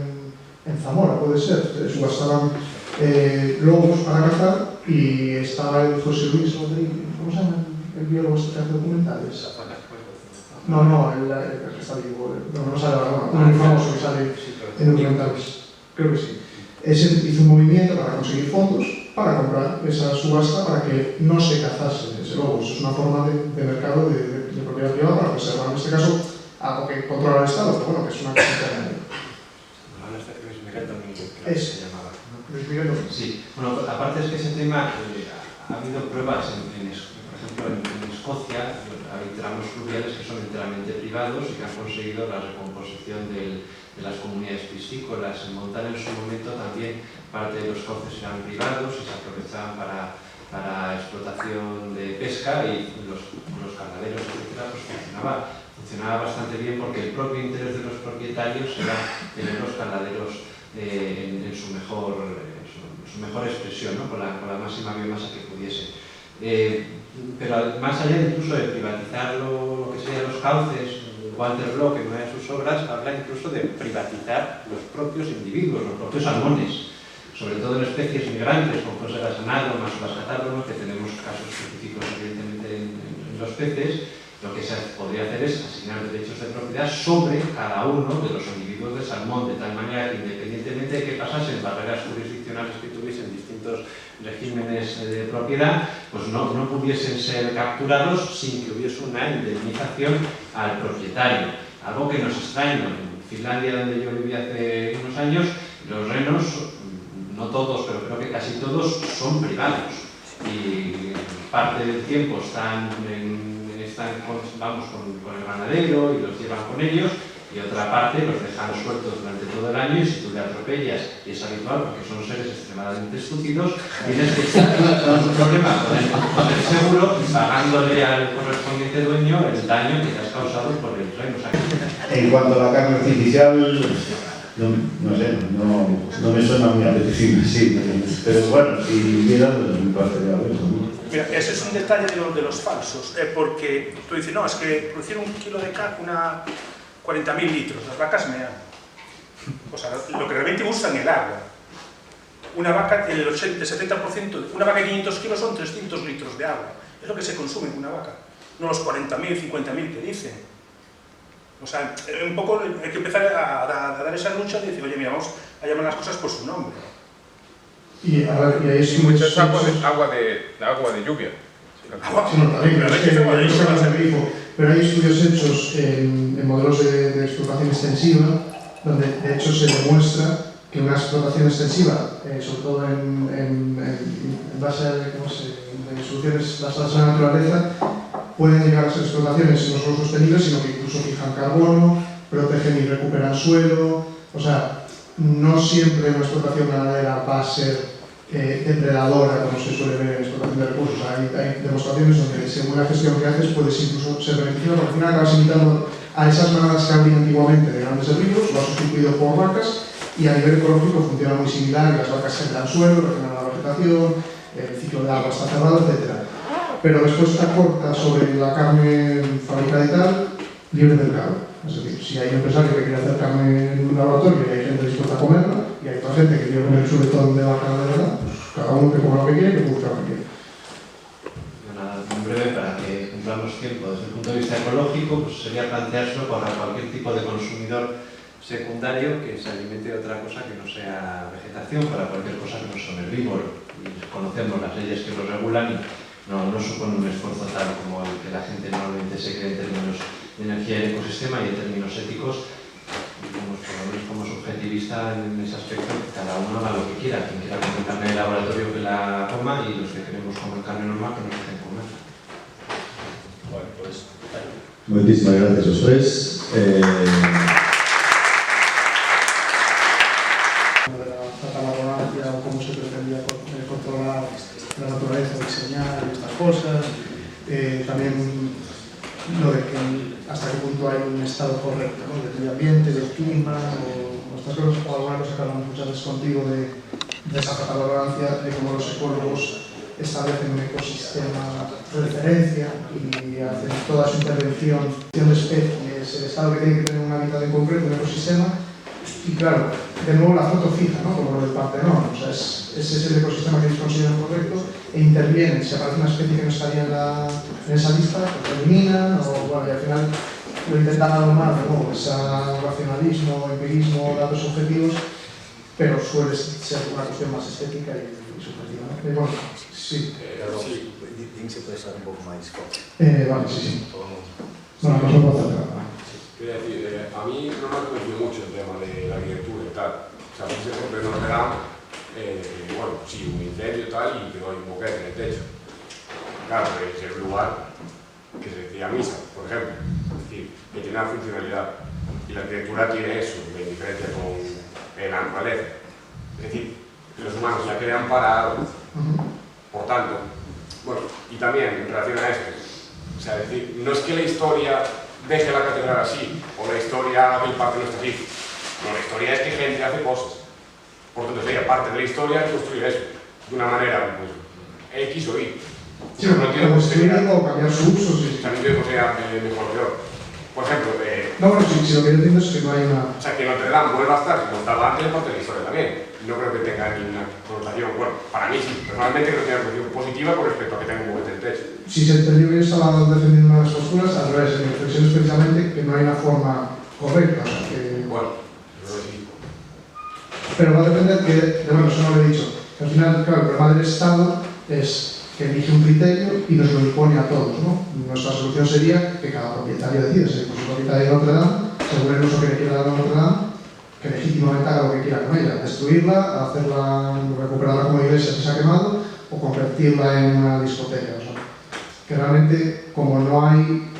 en Zamora, puede ser, subastaban lobos para cazar y estaba el José Luis Rodríguez, ¿cómo se llama el biólogo este que hace documentales? No, el que está vivo, no sale ahora, uno muy famoso que sale en documentales, creo que sí. Ese hizo un movimiento para conseguir fondos para comprar esa subasta para que no se cazase ese lobo. Eso es una forma de mercado de propiedad privada para preservar, en este caso, algo que controla el Estado, pero bueno, que es una cosa intermedia. Luis Miguel. Sí, bueno, aparte es que ese tema ha habido pruebas, por ejemplo, en Escocia hay tramos fluviales que son enteramente privados y que han conseguido la recomposición de las comunidades piscícolas. En Montana en su momento también parte de los cauces eran privados y se aprovechaban para explotación de pesca y los canaderos, etcétera, pues funcionaba bastante bien porque el propio interés de los propietarios era tener los canaderos en su mejor expresión, ¿no? con la máxima biomasa que pudiese. Pero más allá incluso de privatizar lo que serían los cauces, Walter Block en una de sus obras habla incluso de privatizar los propios individuos, los propios salmones, sobre todo en especies migrantes como puede ser las anádomas o las catálomas, que tenemos casos específicos evidentemente en los peces. Lo que se podría hacer es asignar derechos de propiedad sobre cada uno de los individuos de salmón, de tal manera que independientemente de que pasasen barreras jurisdiccionales que tuviesen distintos regímenes de propiedad, pues no pudiesen ser capturados sin que hubiese una indemnización al propietario. Algo que nos extraña. En Finlandia, donde yo viví hace unos años, los renos, no todos, pero creo que casi todos, son privados. Y parte del tiempo están con el ganadero y los llevan con ellos, y otra parte los dejan sueltos durante todo el año, y si tú le atropellas, y es habitual porque son seres extremadamente estúpidos, tienes que estar con un problema con el seguro, pagándole al correspondiente dueño el daño que te has causado por el reno. En cuanto a la carne artificial, no sé, no me suena muy apetecible, sí, pero bueno, si hubiera, me parecería verlo. Mira, ese es un detalle de los falsos, porque tú dices, no, es que producir 1 kilo de carne, 40.000 litros, las vacas mean. O sea, lo que realmente usan el agua. Una vaca, el 70%, una vaca de 500 kilos son 300 litros de agua. Es lo que se consume en una vaca, no los 40.000, 50.000 que dicen. O sea, un poco hay que empezar a dar esa lucha de decir, oye, mira, vamos a llamar las cosas por su nombre. Y hay mucho es agua de lluvia. Pero hay estudios hechos en modelos de explotación extensiva, donde de hecho se demuestra que una explotación extensiva, sobre todo en base a soluciones basadas en la naturaleza, pueden llegar a ser explotaciones no solo sostenibles, sino que incluso fijan carbono, protegen y recuperan suelo. O sea, no siempre una explotación ganadera va a ser depredadora, como se suele ver en explotación de recursos. Hay demostraciones donde, según la gestión que haces, puedes incluso ser beneficioso, porque al final acabas imitando a esas manadas que había antiguamente de grandes herbívoros, lo has sustituido por vacas, y a nivel ecológico funciona muy similar, y las vacas generan suelo, regeneran la vegetación, el ciclo de agua está cerrado, etc. Pero después acorta sobre la carne fabricada y tal, libre mercado. Es decir, si hay un empresario que quiere hacer carne en un laboratorio y hay gente dispuesta a comerla, y hay otra gente que quiere comer el chuletón de vaca de verdad, pues cada uno que coma lo que quiere y que busca lo que quiere. Nada, en breve, para que cumplamos tiempo desde el punto de vista ecológico, pues sería planteárselo para cualquier tipo de consumidor, secundario que se alimente de otra cosa que no sea vegetación, para cualquier cosa que no sea herbívoro. Y conocemos las leyes que lo regulan y no supone un esfuerzo tal como el que la gente normalmente se cree en términos de energía y ecosistema y en términos éticos. Digamos, por lo menos como subjetivista en ese aspecto, cada uno haga lo que quiera. Quien quiera comer carne de laboratorio que la coma y los que queremos comer carne normal que nos dejen comer. Bueno, pues... Muchísimas gracias a los tres. De la talaborrancia o cómo se pretendía controlar la naturaleza, diseñar estas cosas, también lo de que hasta qué punto hay un estado correcto, ¿no? Del medio ambiente, del clima o estas cosas, o alguna cosa que hablamos muchas veces contigo de esa talaborrancia, de cómo los ecólogos establecen un ecosistema de referencia y hacen toda su intervención de especies, el estado que tiene que tener un hábitat en concreto, un ecosistema. Y claro, de nuevo la foto fija, ¿no? Como lo del Partenón, o sea, ese es el ecosistema que ellos consideran correcto e intervienen. Si aparece una especie que no estaría en esa lista, lo eliminan o bueno, y al final lo intentan adomar de nuevo, ese racionalismo, empirismo, datos objetivos, pero suele ser una cuestión más estética y subjetiva, ¿no? Bueno, sí. Sí, tiene que expresar un poco más. Vale, sí. Bueno, no se puede hacer nada. Quiero decir, a mí no me ha conocido mucho el tema de la arquitectura y tal. O sea, por ejemplo, en Notre Dame, bueno, sí, un incendio y tal, y quedó un boquete en el techo. Claro, es el lugar que se decía misa, por ejemplo. Es decir, que tiene una funcionalidad. Y la arquitectura tiene eso, de diferencia con la naturaleza. Es decir, los humanos la crean para algo. Por tanto, bueno, y también en relación a esto, o sea, es decir, no es que la historia deje la catedral así, o la historia del Partenón está así. No, la historia es que gente hace cosas. Por tanto, sería parte de la historia construir eso, de una manera, pues, X o Y. Sí, no tiene posibilidad o cambiar su uso, sí. También digo que sea mejor o peor. Por ejemplo, no, bueno, si lo que yo entiendo es que no hay una... O sea, que Notre Dame vuelva a estar como estaba antes, parte de la historia también. No creo que tenga ninguna connotación, bueno, para mí sí, personalmente creo que tiene una connotación positiva con respecto a que tenga un boquete en el techo. Si se entendió que yo estaba defendiendo una de las posturas, al revés, mi reflexión es precisamente que no hay una forma correcta, o sea, que... Bueno, pero sí. Pero va a depender que, bueno, eso no lo he dicho, que al final, claro, el problema del Estado es que elige un criterio y nos lo impone a todos, ¿no? Nuestra solución sería que cada propietario decida, si el propietario de Notre Dame, según el uso que le quiera dar a Notre Dame, que legítimamente haga lo que quiera con ella, destruirla, hacerla, recuperarla como iglesia que se ha quemado o convertirla en una discoteca, o sea, que realmente como no hay,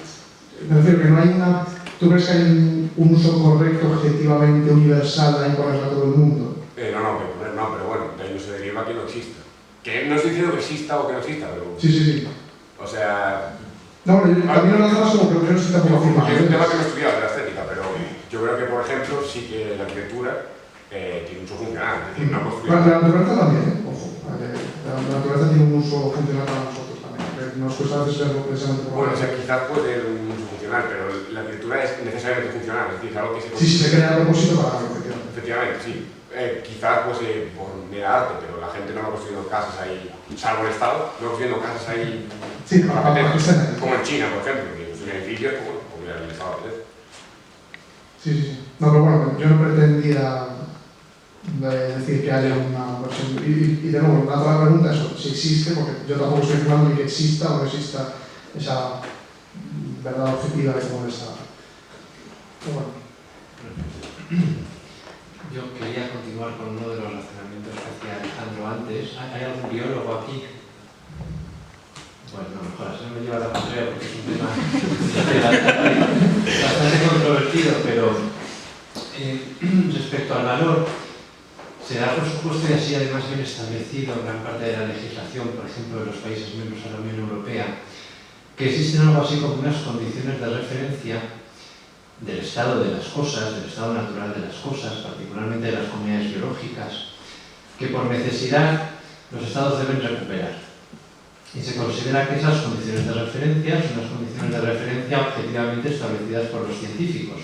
me refiero que no hay una, ¿tú crees que hay un uso correcto, objetivamente universal a imponerla a todo el mundo? No, pero bueno, de ahí no se deriva que no exista. Que no estoy diciendo que exista o que no exista, pero... Sí. O sea... No, bueno, yo también lo lanzo más como que no exista por afirmar. Es un tema que no he estudiado de la estética, pero yo creo que, por ejemplo, sí que la arquitectura tiene un uso funcional. Es decir, no construir... La naturaleza también, ojo. La naturaleza tiene un uso funcional para nosotros también. Nos cuesta a veces verlo precisamente por... Bueno, o sea, quizás puede tener un uso funcional, pero la arquitectura es necesariamente funcional. Es decir, algo que se... Sí, se crea a propósito para algo, efectivamente. Efectivamente, sí. Quizás pues, por mera arte, pero la gente no ha construido casas ahí, salvo el Estado, no ha construido casas ahí sí, como en China, por ejemplo, que construyen edificios como el Estado. Sí. No, pero bueno, yo no pretendía decir que haya una versión. Y de nuevo, la otra pregunta es si existe, porque yo tampoco estoy afirmando ni que exista o no exista esa verdad objetiva de cómo está. Pero bueno. Yo quería continuar con uno de los razonamientos que hacía Alejandro antes. ¿Hay algún biólogo aquí? Bueno, no, mejor así no me lleva la contraria porque es un tema bastante controvertido, pero respecto al valor, se da por supuesto y así además bien establecido en gran parte de la legislación, por ejemplo, de los países miembros de la Unión Europea, que existen algo así como unas condiciones de referencia del estado de las cosas, del estado natural de las cosas, particularmente de las comunidades biológicas, que por necesidad los estados deben recuperar. Y se considera que esas condiciones de referencia son unas condiciones de referencia objetivamente establecidas por los científicos.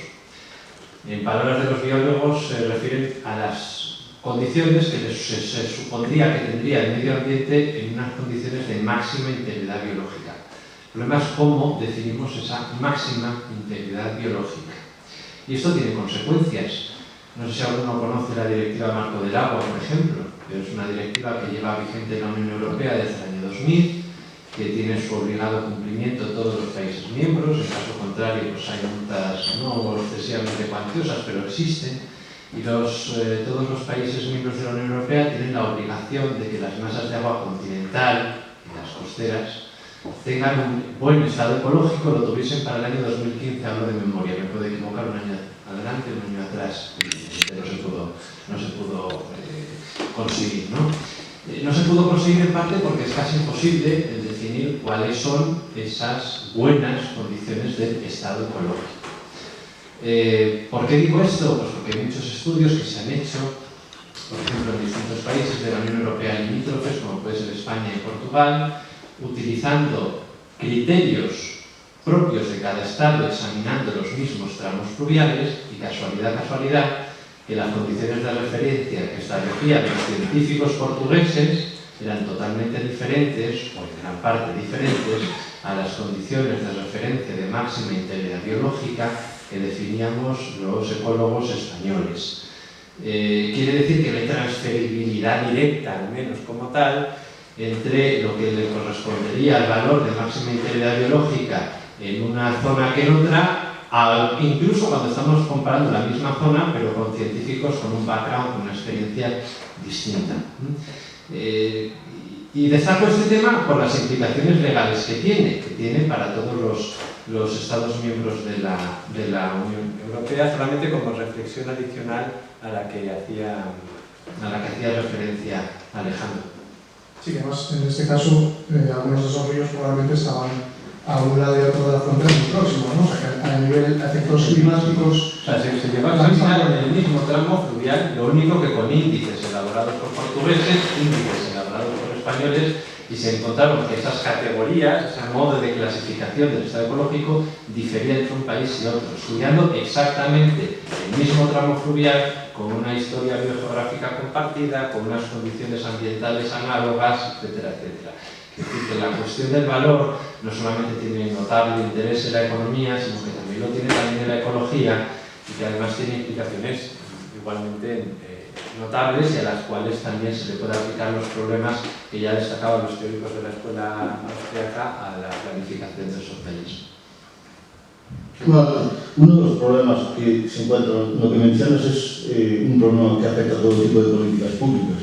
En palabras de los biólogos se refieren a las condiciones que se supondría que tendría el medio ambiente en unas condiciones de máxima integridad biológica. El problema es cómo definimos esa máxima integridad biológica. Y esto tiene consecuencias. No sé si alguno conoce la Directiva Marco del Agua, por ejemplo, que es una directiva que lleva vigente en la Unión Europea desde el año 2000, que tiene su obligado cumplimiento todos los países miembros. En caso contrario, pues hay multas no excesivamente cuantiosas, pero existen. Y todos los países miembros de la Unión Europea tienen la obligación de que las masas de agua continental y las costeras tengan un buen estado ecológico, lo tuviesen para el año 2015, hablo de memoria, me puedo equivocar un año adelante, un año atrás, pero no se pudo conseguir, ¿no? No se pudo conseguir en parte porque es casi imposible el definir cuáles son esas buenas condiciones del estado ecológico. ¿Por qué digo esto? Pues porque hay muchos estudios que se han hecho, por ejemplo, en distintos países de la Unión Europea limítrofes, como puede ser España y Portugal, utilizando criterios propios de cada estado, examinando los mismos tramos fluviales, y casualidad, que las condiciones de referencia que establecían los científicos portugueses eran totalmente diferentes, o en gran parte diferentes, a las condiciones de referencia de máxima integridad biológica que definíamos los ecólogos españoles. Quiere decir que no hay transferibilidad directa, al menos como tal, entre lo que le correspondería al valor de máxima integridad biológica en una zona que en otra, incluso cuando estamos comparando la misma zona, pero con científicos con un background, con una experiencia distinta. Y destaco este tema por las implicaciones legales que tiene para todos los Estados miembros de la Unión Europea, solamente como reflexión adicional a la que hacía referencia Alejandro. Sí, además en este caso algunos de esos ríos probablemente estaban a un lado y otro de la frontera muy próximo, ¿no? O sea, que a nivel de efectos climáticos... O sea, se lleva a examinar en el mismo tramo fluvial, lo único que con índices elaborados por portugueses, índices elaborados por españoles, y se encontraron que esas categorías, ese modo de clasificación del estado ecológico, difería entre un país y otro, estudiando exactamente el mismo tramo fluvial, con una historia biogeográfica compartida, con unas condiciones ambientales análogas, etcétera, etcétera. Es decir, que la cuestión del valor no solamente tiene notable interés en la economía, sino que también lo tiene en la ecología, y que además tiene implicaciones igualmente notables, y a las cuales también se le puede aplicar los problemas que ya destacaban los teóricos de la escuela austriaca a la planificación de esos países. Bueno, uno de los problemas que se encuentran, lo que mencionas es un problema que afecta a todo tipo de políticas públicas,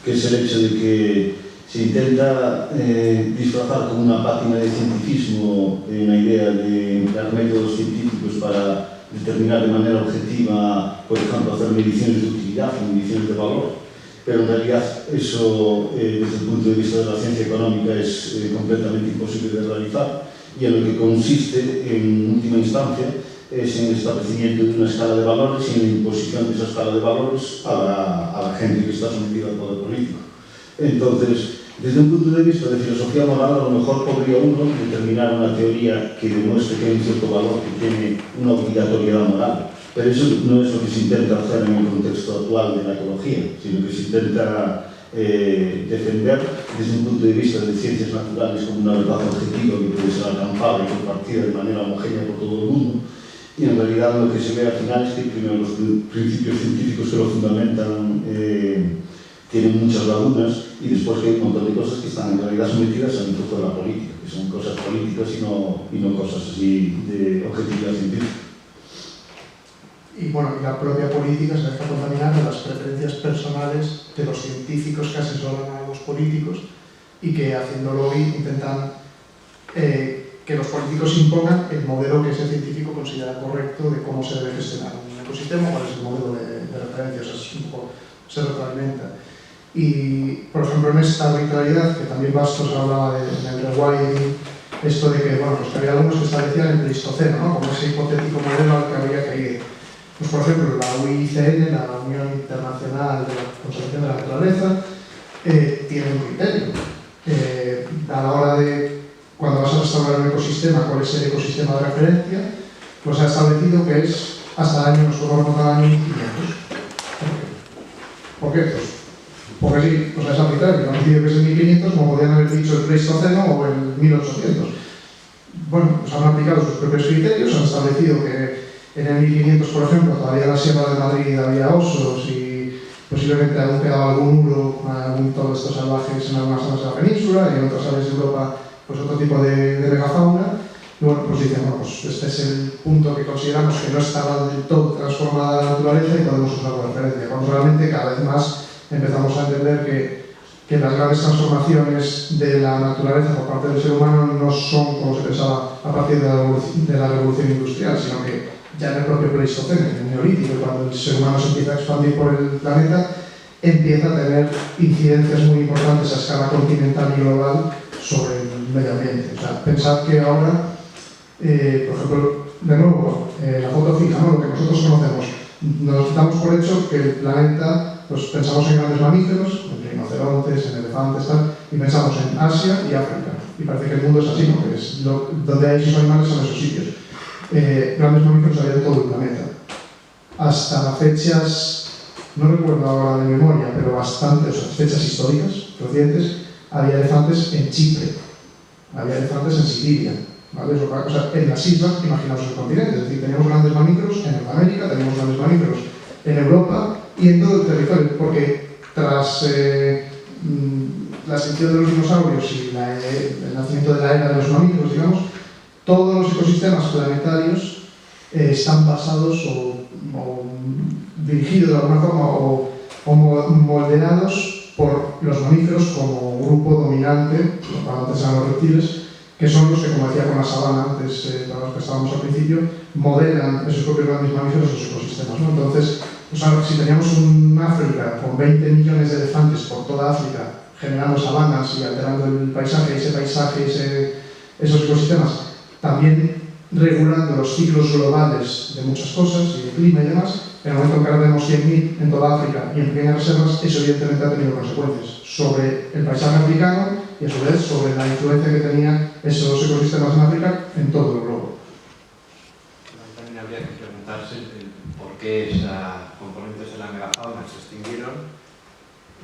que es el hecho de que se intenta disfrazar con una pátina de cientificismo una idea de emplear métodos científicos para determinar de manera objetiva, por ejemplo, hacer mediciones de utilidad o mediciones de valor, pero en realidad eso, desde el punto de vista de la ciencia económica, es completamente imposible de realizar, y en lo que consiste, en última instancia, es en el establecimiento de una escala de valores y en la imposición de esa escala de valores a la gente que está sometida al poder político. Entonces, desde un punto de vista de filosofía moral, a lo mejor podría uno determinar una teoría que demuestre que hay un cierto valor que tiene una obligatoriedad moral, pero eso no es lo que se intenta hacer en el contexto actual de la ecología, sino que se intenta defender desde un punto de vista de ciencias naturales como una verdad objetiva que puede ser alcanzada y compartida de manera homogénea por todo el mundo, y en realidad lo que se ve al final es que primero los principios científicos que lo fundamentan tienen muchas lagunas, y después que hay un montón de cosas que están en realidad sometidas al influjo de la política, que son cosas políticas y no cosas así de objetividad científica. Y bueno, la propia política se deja contaminar de las preferencias personales de los científicos que asesoran a los políticos, y que haciendo lobby intentan que los políticos impongan el modelo que ese científico considera correcto de cómo se debe gestionar un ecosistema, cuál es el modelo de referencia. O sea, es un poco, se retroalimenta. Y, por ejemplo, en esta arbitrariedad, que también Bastos hablaba en el rewilding, esto de que, bueno, pues que había algunos que establecían el Pleistoceno, ¿no? Como ese hipotético modelo al que habría que ir. Pues, por ejemplo, la UICN, la Unión Internacional de la Conservación de la Naturaleza, tiene un criterio. A la hora de, cuando vas a restaurar un ecosistema, cuál es el ecosistema de referencia, pues ha establecido que es hasta el año, nos podemos contar el año 1500. ¿Por qué? Pues porque sí, o sea, es arbitrario, no decide que es en 1500, como podrían haber dicho el Pleistoceno o en 1800. Bueno, pues han aplicado sus propios criterios, han establecido que en el 1500, por ejemplo, todavía en la Sierra de Madrid había osos y posiblemente aún quedaba algún muro, algún todos estos salvajes en algunas zonas de la península y en otras áreas de Europa pues otro tipo de megafauna. Y bueno, pues dicen, bueno, pues este es el punto que consideramos que no estaba del todo transformada la naturaleza y podemos usarlo de referencia. Cuando realmente cada vez más empezamos a entender que las grandes transformaciones de la naturaleza por parte del ser humano no son como se pensaba a partir de la revolución industrial, sino que ya en el propio Pleistoceno, en el Neolítico, cuando el ser humano se empieza a expandir por el planeta, empieza a tener incidencias muy importantes a escala continental y global sobre el medio ambiente. O sea, pensad que ahora, por ejemplo, de nuevo, la foto fija, ¿no? Lo que nosotros conocemos, nos damos por hecho que el planeta, pues pensamos en grandes mamíferos, en rinocerontes, en elefantes, tal, y pensamos en Asia y África. Y parece que el mundo es así, ¿no? Que es donde hay esos animales son esos sitios. Grandes mamíferos había en todo el planeta. Hasta fechas, no recuerdo ahora de memoria, pero bastantes, o sea, fechas históricas, recientes, había elefantes en Chipre, había elefantes en Siberia, ¿vale? O sea, en las islas, imaginaos el continente, es decir, teníamos grandes mamíferos en Norteamérica, teníamos grandes mamíferos en Europa y en todo el territorio, porque tras la extinción de los dinosaurios y el nacimiento de la era de los mamíferos, digamos, todos los ecosistemas planetarios están basados o dirigidos de alguna forma o moldeados por los mamíferos como grupo dominante, cuando antes eran los reptiles, que son los que, como decía con la sabana antes, para los que estábamos al principio, modelan esos propios grandes mamíferos los ecosistemas, ¿no? Entonces, pues, si teníamos un África con 20 millones de elefantes por toda África, generando sabanas y alterando el paisaje, esos ecosistemas, también regulando los ciclos globales de muchas cosas y el clima y demás, en el momento en que ahora tenemos 100.000 en toda África y en pequeñas reservas, eso evidentemente ha tenido consecuencias sobre el paisaje africano y a su vez sobre la influencia que tenían esos ecosistemas en África en todo el globo. También habría que preguntarse por qué esas componentes de la megafauna se extinguieron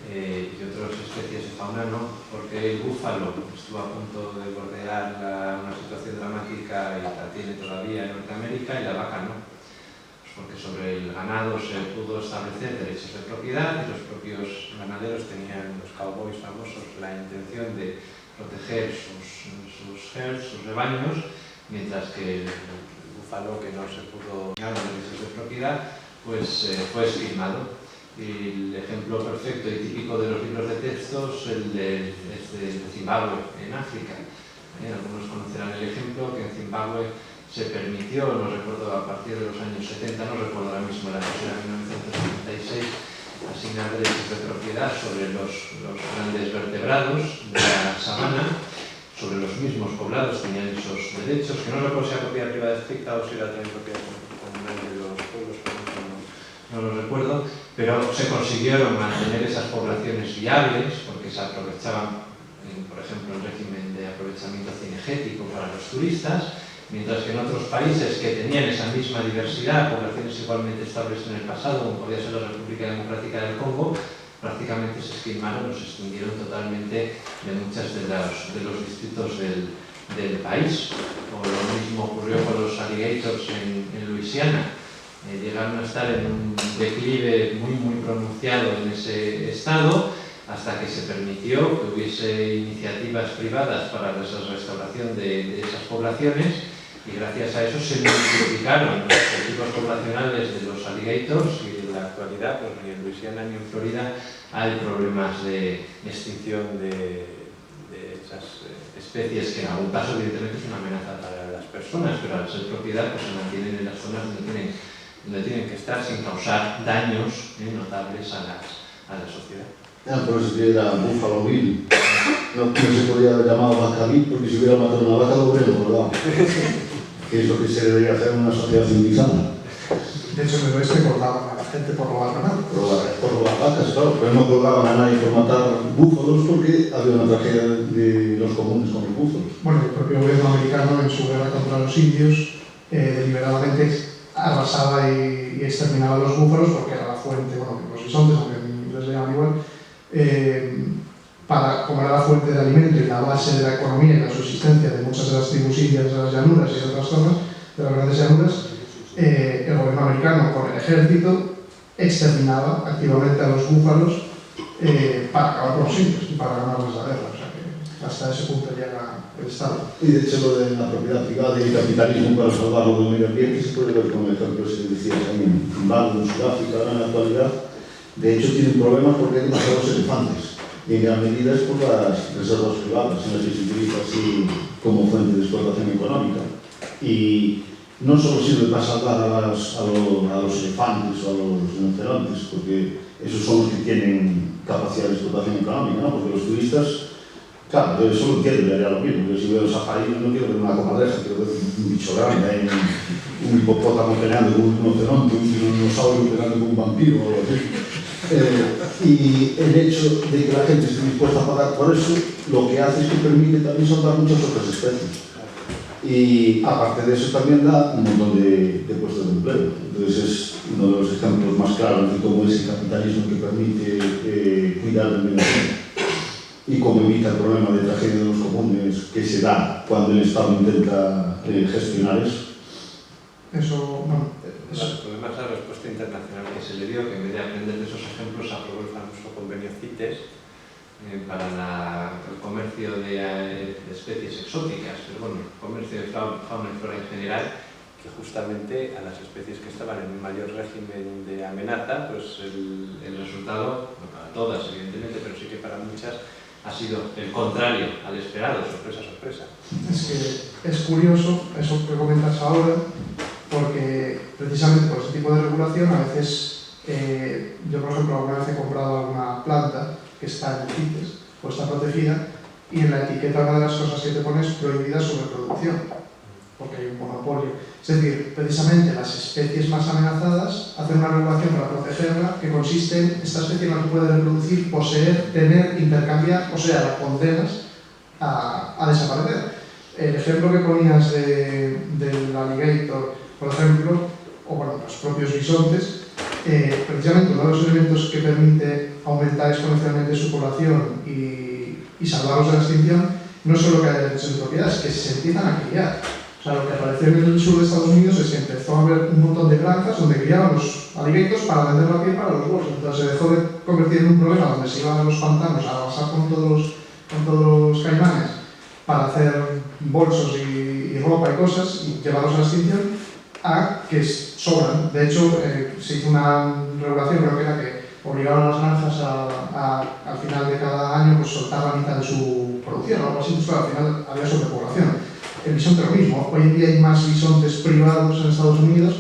y otras especies de fauna no, porque el búfalo estuvo a punto de bordear una situación dramática y la tiene todavía en Norteamérica y la vaca no. Porque sobre el ganado se pudo establecer derechos de propiedad y los propios ganaderos tenían, los cowboys famosos, la intención de proteger sus herds, sus rebaños, mientras que el búfalo, que no se pudo ganar los derechos de propiedad, pues fue esquilmado. Y el ejemplo perfecto y típico de los libros de textos es de Zimbabue, en África. Algunos conocerán el ejemplo que en Zimbabue se permitió, no recuerdo, a partir de los años 70, no recuerdo ahora mismo, la cosa era 1976, asignar derechos de propiedad sobre los grandes vertebrados de la sabana, sobre los mismos poblados tenían esos derechos, que no recuerdo si era propiedad privada estricta o si era también propiedad comunal de los pueblos, no lo recuerdo, pero se consiguieron mantener esas poblaciones viables porque se aprovechaban, por ejemplo, el régimen de aprovechamiento cinegético para los turistas, mientras que en otros países que tenían esa misma diversidad, poblaciones igualmente estables en el pasado, como podía ser la República Democrática del Congo, prácticamente se esquilmaron o se extinguieron totalmente de muchos de los distritos del país. O lo mismo ocurrió con los alligators en Luisiana. Llegaron a estar en un declive muy pronunciado en ese estado, hasta que se permitió que hubiese iniciativas privadas para la restauración de esas poblaciones, y gracias a eso se multiplicaron los objetivos poblacionales de los alligators, y en la actualidad, pues, ni en Luisiana ni en Florida hay problemas de extinción de esas especies que en algún caso evidentemente es una amenaza para las personas, pero al ser propiedad pues se mantienen en las zonas donde tienen que estar sin causar daños notables a la sociedad. Por eso que era Buffalo Bill. No se podía haber llamado Vaca Bill porque si hubiera matado una vaca lo hubiera recordado. Que es lo que se debería hacer en una sociedad civilizada. De hecho, en el oeste colgaban a la gente por robar ganado. Por robar vacas, claro, pero no colgaban a nadie por matar búfalos porque había una tragedia de los comunes con los búfalos. Bueno, el propio gobierno americano en su guerra contra los indios deliberadamente arrasaba y exterminaba a los búfalos porque era la fuente, bueno, los bisontes, aunque en inglés le llaman igual, como era la fuente de alimento y la base de la economía y la subsistencia de muchas de las tribus indias de las llanuras y de otras zonas, de las grandes llanuras, el gobierno americano con el ejército exterminaba activamente a los búfalos para acabar con los indios y para ganarles la guerra. O sea que hasta ese punto llega el Estado. Y de hecho lo de la propiedad privada y el capitalismo para salvarlo del medio ambiente se puede ver con ejemplos que decías en Zimbabue, en Sudáfrica, ahora en la actualidad. De hecho tienen problemas porque hay demasiados elefantes y en gran medida es por las reservas privadas en las que se utiliza así como fuente de explotación económica. Y no solo sirve para salvar a los elefantes o a los rinocerontes, porque esos son los que tienen capacidad de explotación económica, ¿no? Porque los turistas, claro, yo solo entiendo, yo haría lo mismo. Yo si veo safari no quiero ver una comadreja, quiero ver un bicho grande, un hipopótamo peleando con un rinoceronte, un dinosaurio peleando con un vampiro o algo así. Y el hecho de que la gente esté dispuesta a pagar por eso, lo que hace es que permite también salvar muchas otras especies. Y aparte de eso también da un montón de puestos de empleo. Entonces es uno de los ejemplos más claros de cómo es el capitalismo que permite cuidar del medio ambiente y cómo evita el problema de tragedia de los comunes que se da cuando el Estado intenta gestionar eso. Eso, bueno, El problema es la respuesta internacional que se le dio, que en vez de aprender de esos ejemplos aprobó el famoso convenio CITES para el comercio de especies exóticas, pero bueno, el comercio de fauna y flora en general, que justamente a las especies que estaban en un mayor régimen de amenaza, pues el resultado, no para todas evidentemente, pero sí que para muchas, ha sido el contrario al esperado, sorpresa, sorpresa. Es que es curioso eso que comentas ahora, porque precisamente por ese tipo de regulación a veces, yo por ejemplo alguna vez he comprado alguna planta que está en CITES o está protegida y en la etiqueta una de las cosas que te pone es prohibida su reproducción, porque hay un monopolio. Es decir, precisamente las especies más amenazadas hacen una regulación para protegerla que consiste en esta especie no se puede reproducir, poseer, tener, intercambiar, o sea, la condenas a desaparecer. El ejemplo que ponías del alligator, por ejemplo, o bueno, los propios bisontes, precisamente uno de los elementos que permite aumentar exponencialmente su población y salvarlos de la extinción no es solo que haya derechos de propiedad, es que se empiezan a criar. O sea, lo que apareció en el sur de Estados Unidos es que empezó a haber un montón de granjas donde criaban los alligators para vender la piel para los bolsos. Entonces se dejó de convertir en un problema donde se iban a los pantanos a arrasar con todos los caimanes para hacer bolsos y ropa y cosas y llevarlos a la extinción, a que sobran. De hecho, se hizo una regulación, creo que era que obligaron a las granjas al final de cada año pues, soltar la mitad de su producción o algo así, pues al final había sobrepoblación. El bisonte lo mismo. Hoy en día hay más bisontes privados en Estados Unidos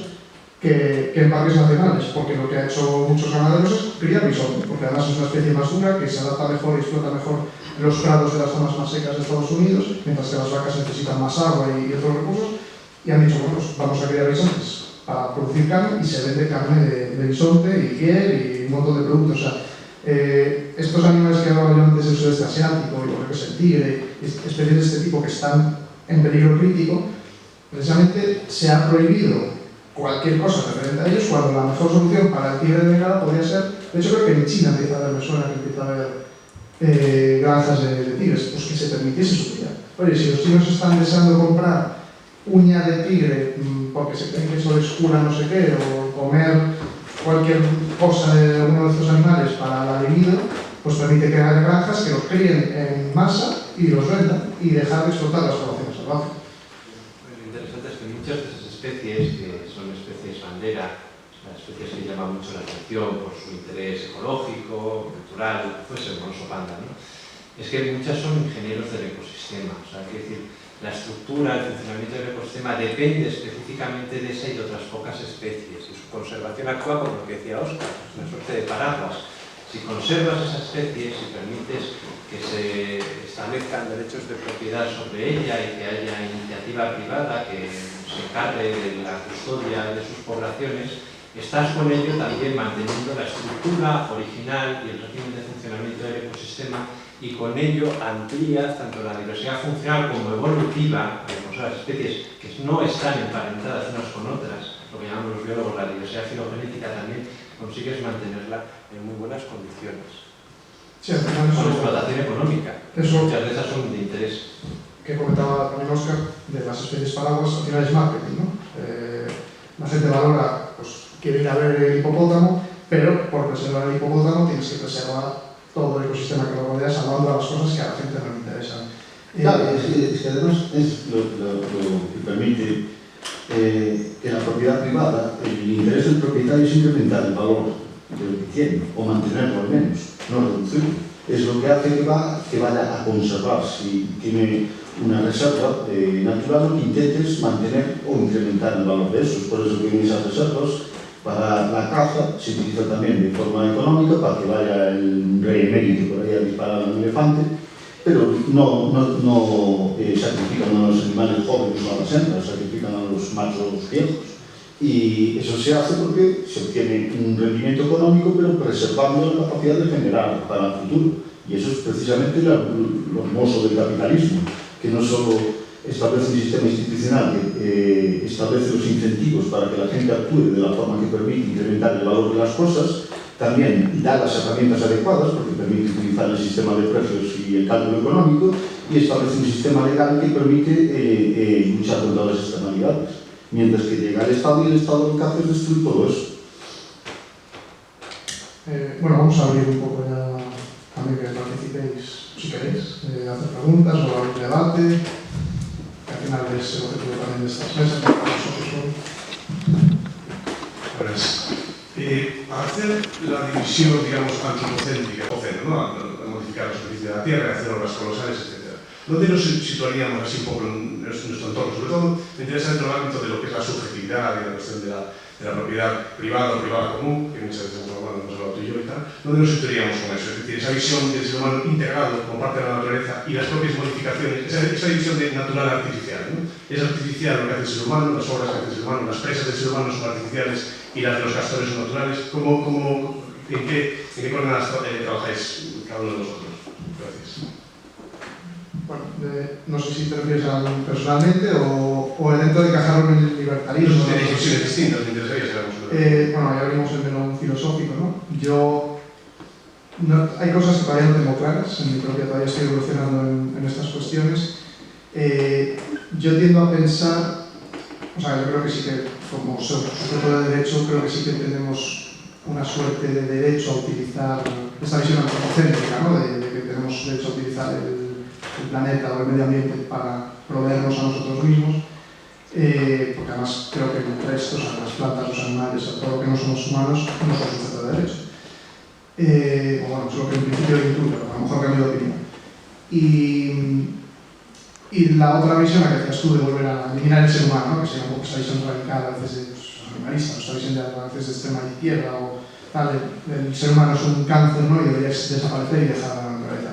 que en parques nacionales, porque lo que ha hecho muchos ganaderos es criar bisonte, porque además es una especie más dura que se adapta mejor y explota mejor los prados de las zonas más secas de Estados Unidos, mientras que las vacas necesitan más agua y otros recursos, y han dicho, bueno, pues vamos a criar bisontes para producir carne y se vende carne de bisonte y piel y un montón de productos. O sea, estos animales que hablaba yo antes del sudeste asiático, y lo que es el tigre, especies de este tipo que están en peligro crítico, precisamente se ha prohibido cualquier cosa referente a ellos cuando la mejor solución para el tigre de Bengala podría ser, de hecho creo que en China empieza a haber, me suena que empieza a haber granjas de tigres, pues que se permitiese su cría. Oye, si los chinos están deseando comprar uña de tigre porque se creen que eso les cura no sé qué, o comer cualquier cosa de alguno de estos animales para la libido, pues permite que haya granjas que los críen en masa y los vendan y dejar de explotar las poblaciones salvajes. Lo interesante es que muchas de esas especies, que son especies bandera, especies que llaman mucho la atención por su interés ecológico, cultural, fuese el oso panda, ¿no? Es que muchas son ingenieros del ecosistema, o sea, quiere decir, la estructura, el funcionamiento del ecosistema depende específicamente de esa y de otras pocas especies, y su conservación actúa como lo que decía Óscar, una suerte de paraguas. Si conservas esa especie, si permites que se establezcan derechos de propiedad sobre ella y que haya iniciativa privada que se encargue de la custodia de sus poblaciones, estás con ello también manteniendo la estructura original y el régimen de funcionamiento del ecosistema, y con ello amplías tanto la diversidad funcional como evolutiva de las especies que no están emparentadas unas con otras, lo que llamamos los biólogos la diversidad filogenética, también consigues mantenerla en muy buenas condiciones. Sí, al final con explotación económica. Muchas de esas son de interés. Que comentaba también Óscar, de las especies paraguas, al final es marketing, ¿no? La gente va las cosas que a la gente no le interesan. Claro, es que además es lo que permite que la propiedad privada, el interés del propietario es incrementar el valor de lo que tiene, o mantenerlo al menos, no reducirlo. Es lo que hace que vaya a conservar. Si tiene una reserva natural, lo que intentes mantener o incrementar el valor de eso. Es por eso que en esas reservas, para la caza, se utiliza también de forma económica para que vaya el rey emérito por ahí a disparar a un elefante, pero no sacrifican a los animales jóvenes o a las hembras, sacrifican a los machos viejos. Y eso se hace porque se obtiene un rendimiento económico, pero preservando la capacidad de generar para el futuro. Y eso es precisamente lo hermoso del capitalismo, que no solo establece un sistema institucional que establece los incentivos para que la gente actúe de la forma que permite incrementar el valor de las cosas, también da las herramientas adecuadas, porque permite utilizar el sistema de precios y el cálculo económico, y establece un sistema legal que permite luchar contra las externalidades. Mientras que llega el Estado, y el Estado lo que hace es destruir todo eso. Bueno, vamos a abrir un poco ya también que participéis, si queréis, hacer preguntas o abrir debate, que al final es el objetivo también de estas mesas, para nosotros hoy. Para hacer la división, digamos, antropocéntrica, ¿no? A modificar la superficie de la Tierra, hacer obras colosales, etc. ¿Dónde nos situaríamos así un poco en nuestro entorno? Sobre todo me interesa dentro del ámbito de lo que es la subjetividad y la cuestión de la propiedad privada o privada común, que muchas veces hemos hablado tú y yo y tal. ¿Dónde nos situaríamos con eso? Es decir, esa visión del ser humano integrado como parte de la naturaleza y las propias modificaciones, esa división de natural a artificial, ¿no? Es artificial lo que hace el ser humano, las obras que hace el ser humano, las presas del ser humano son artificiales y las de los castores son naturales. ¿En qué coordenadas trabajáis cada uno de vosotros? Gracias. Bueno, no sé si te refieres a personalmente o dentro de encajarlo en el libertarismo. Hay visiones distintas, me interesaría saber. Bueno, ya abrimos el melón filosófico, ¿no? Hay cosas que todavía no tengo claras, en mi propia todavía estoy evolucionando en estas cuestiones. Yo tiendo a pensar, o sea, yo creo que sí que, como sujeto de derecho, creo que sí que tenemos una suerte de derecho a utilizar esta visión antropocéntrica, ¿no? De que tenemos derecho a utilizar el planeta o el medio ambiente para proveernos a nosotros mismos, porque además creo que el resto, o sea, las plantas, los animales, todo lo que no somos humanos, no somos sujetos de derecho. O bueno, es lo que en principio intuyo, a lo mejor cambio de opinión. Y la otra visión, la que decías tú, de volver a eliminar el ser humano, ¿no? Que sería un poco esa visión radical a veces de animalista, esta visión a veces de extrema izquierda o tal, el ser humano es un cáncer, ¿no? Y debería desaparecer y dejar la naturaleza.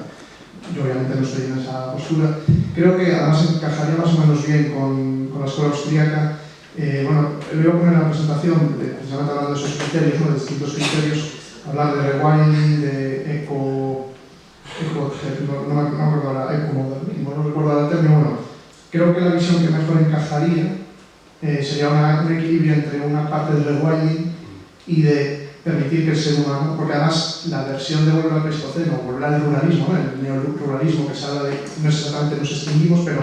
Yo obviamente no estoy en esa postura. Creo que además encajaría más o menos bien con la escuela austríaca. Bueno, lo iba a poner en la presentación, precisamente hablando de esos criterios, ¿no? De distintos criterios, hablar de rewilding, de no me acuerdo ahora, ecomodernismo, no recuerdo ahora el término. Bueno, creo que la visión que mejor encajaría sería un equilibrio entre una parte del rewilding y de permitir que el ser humano, porque además la versión de volver al Pleistoceno, volver al ruralismo, ¿no? El neoruralismo que se habla de, no exactamente nos extinguimos, pero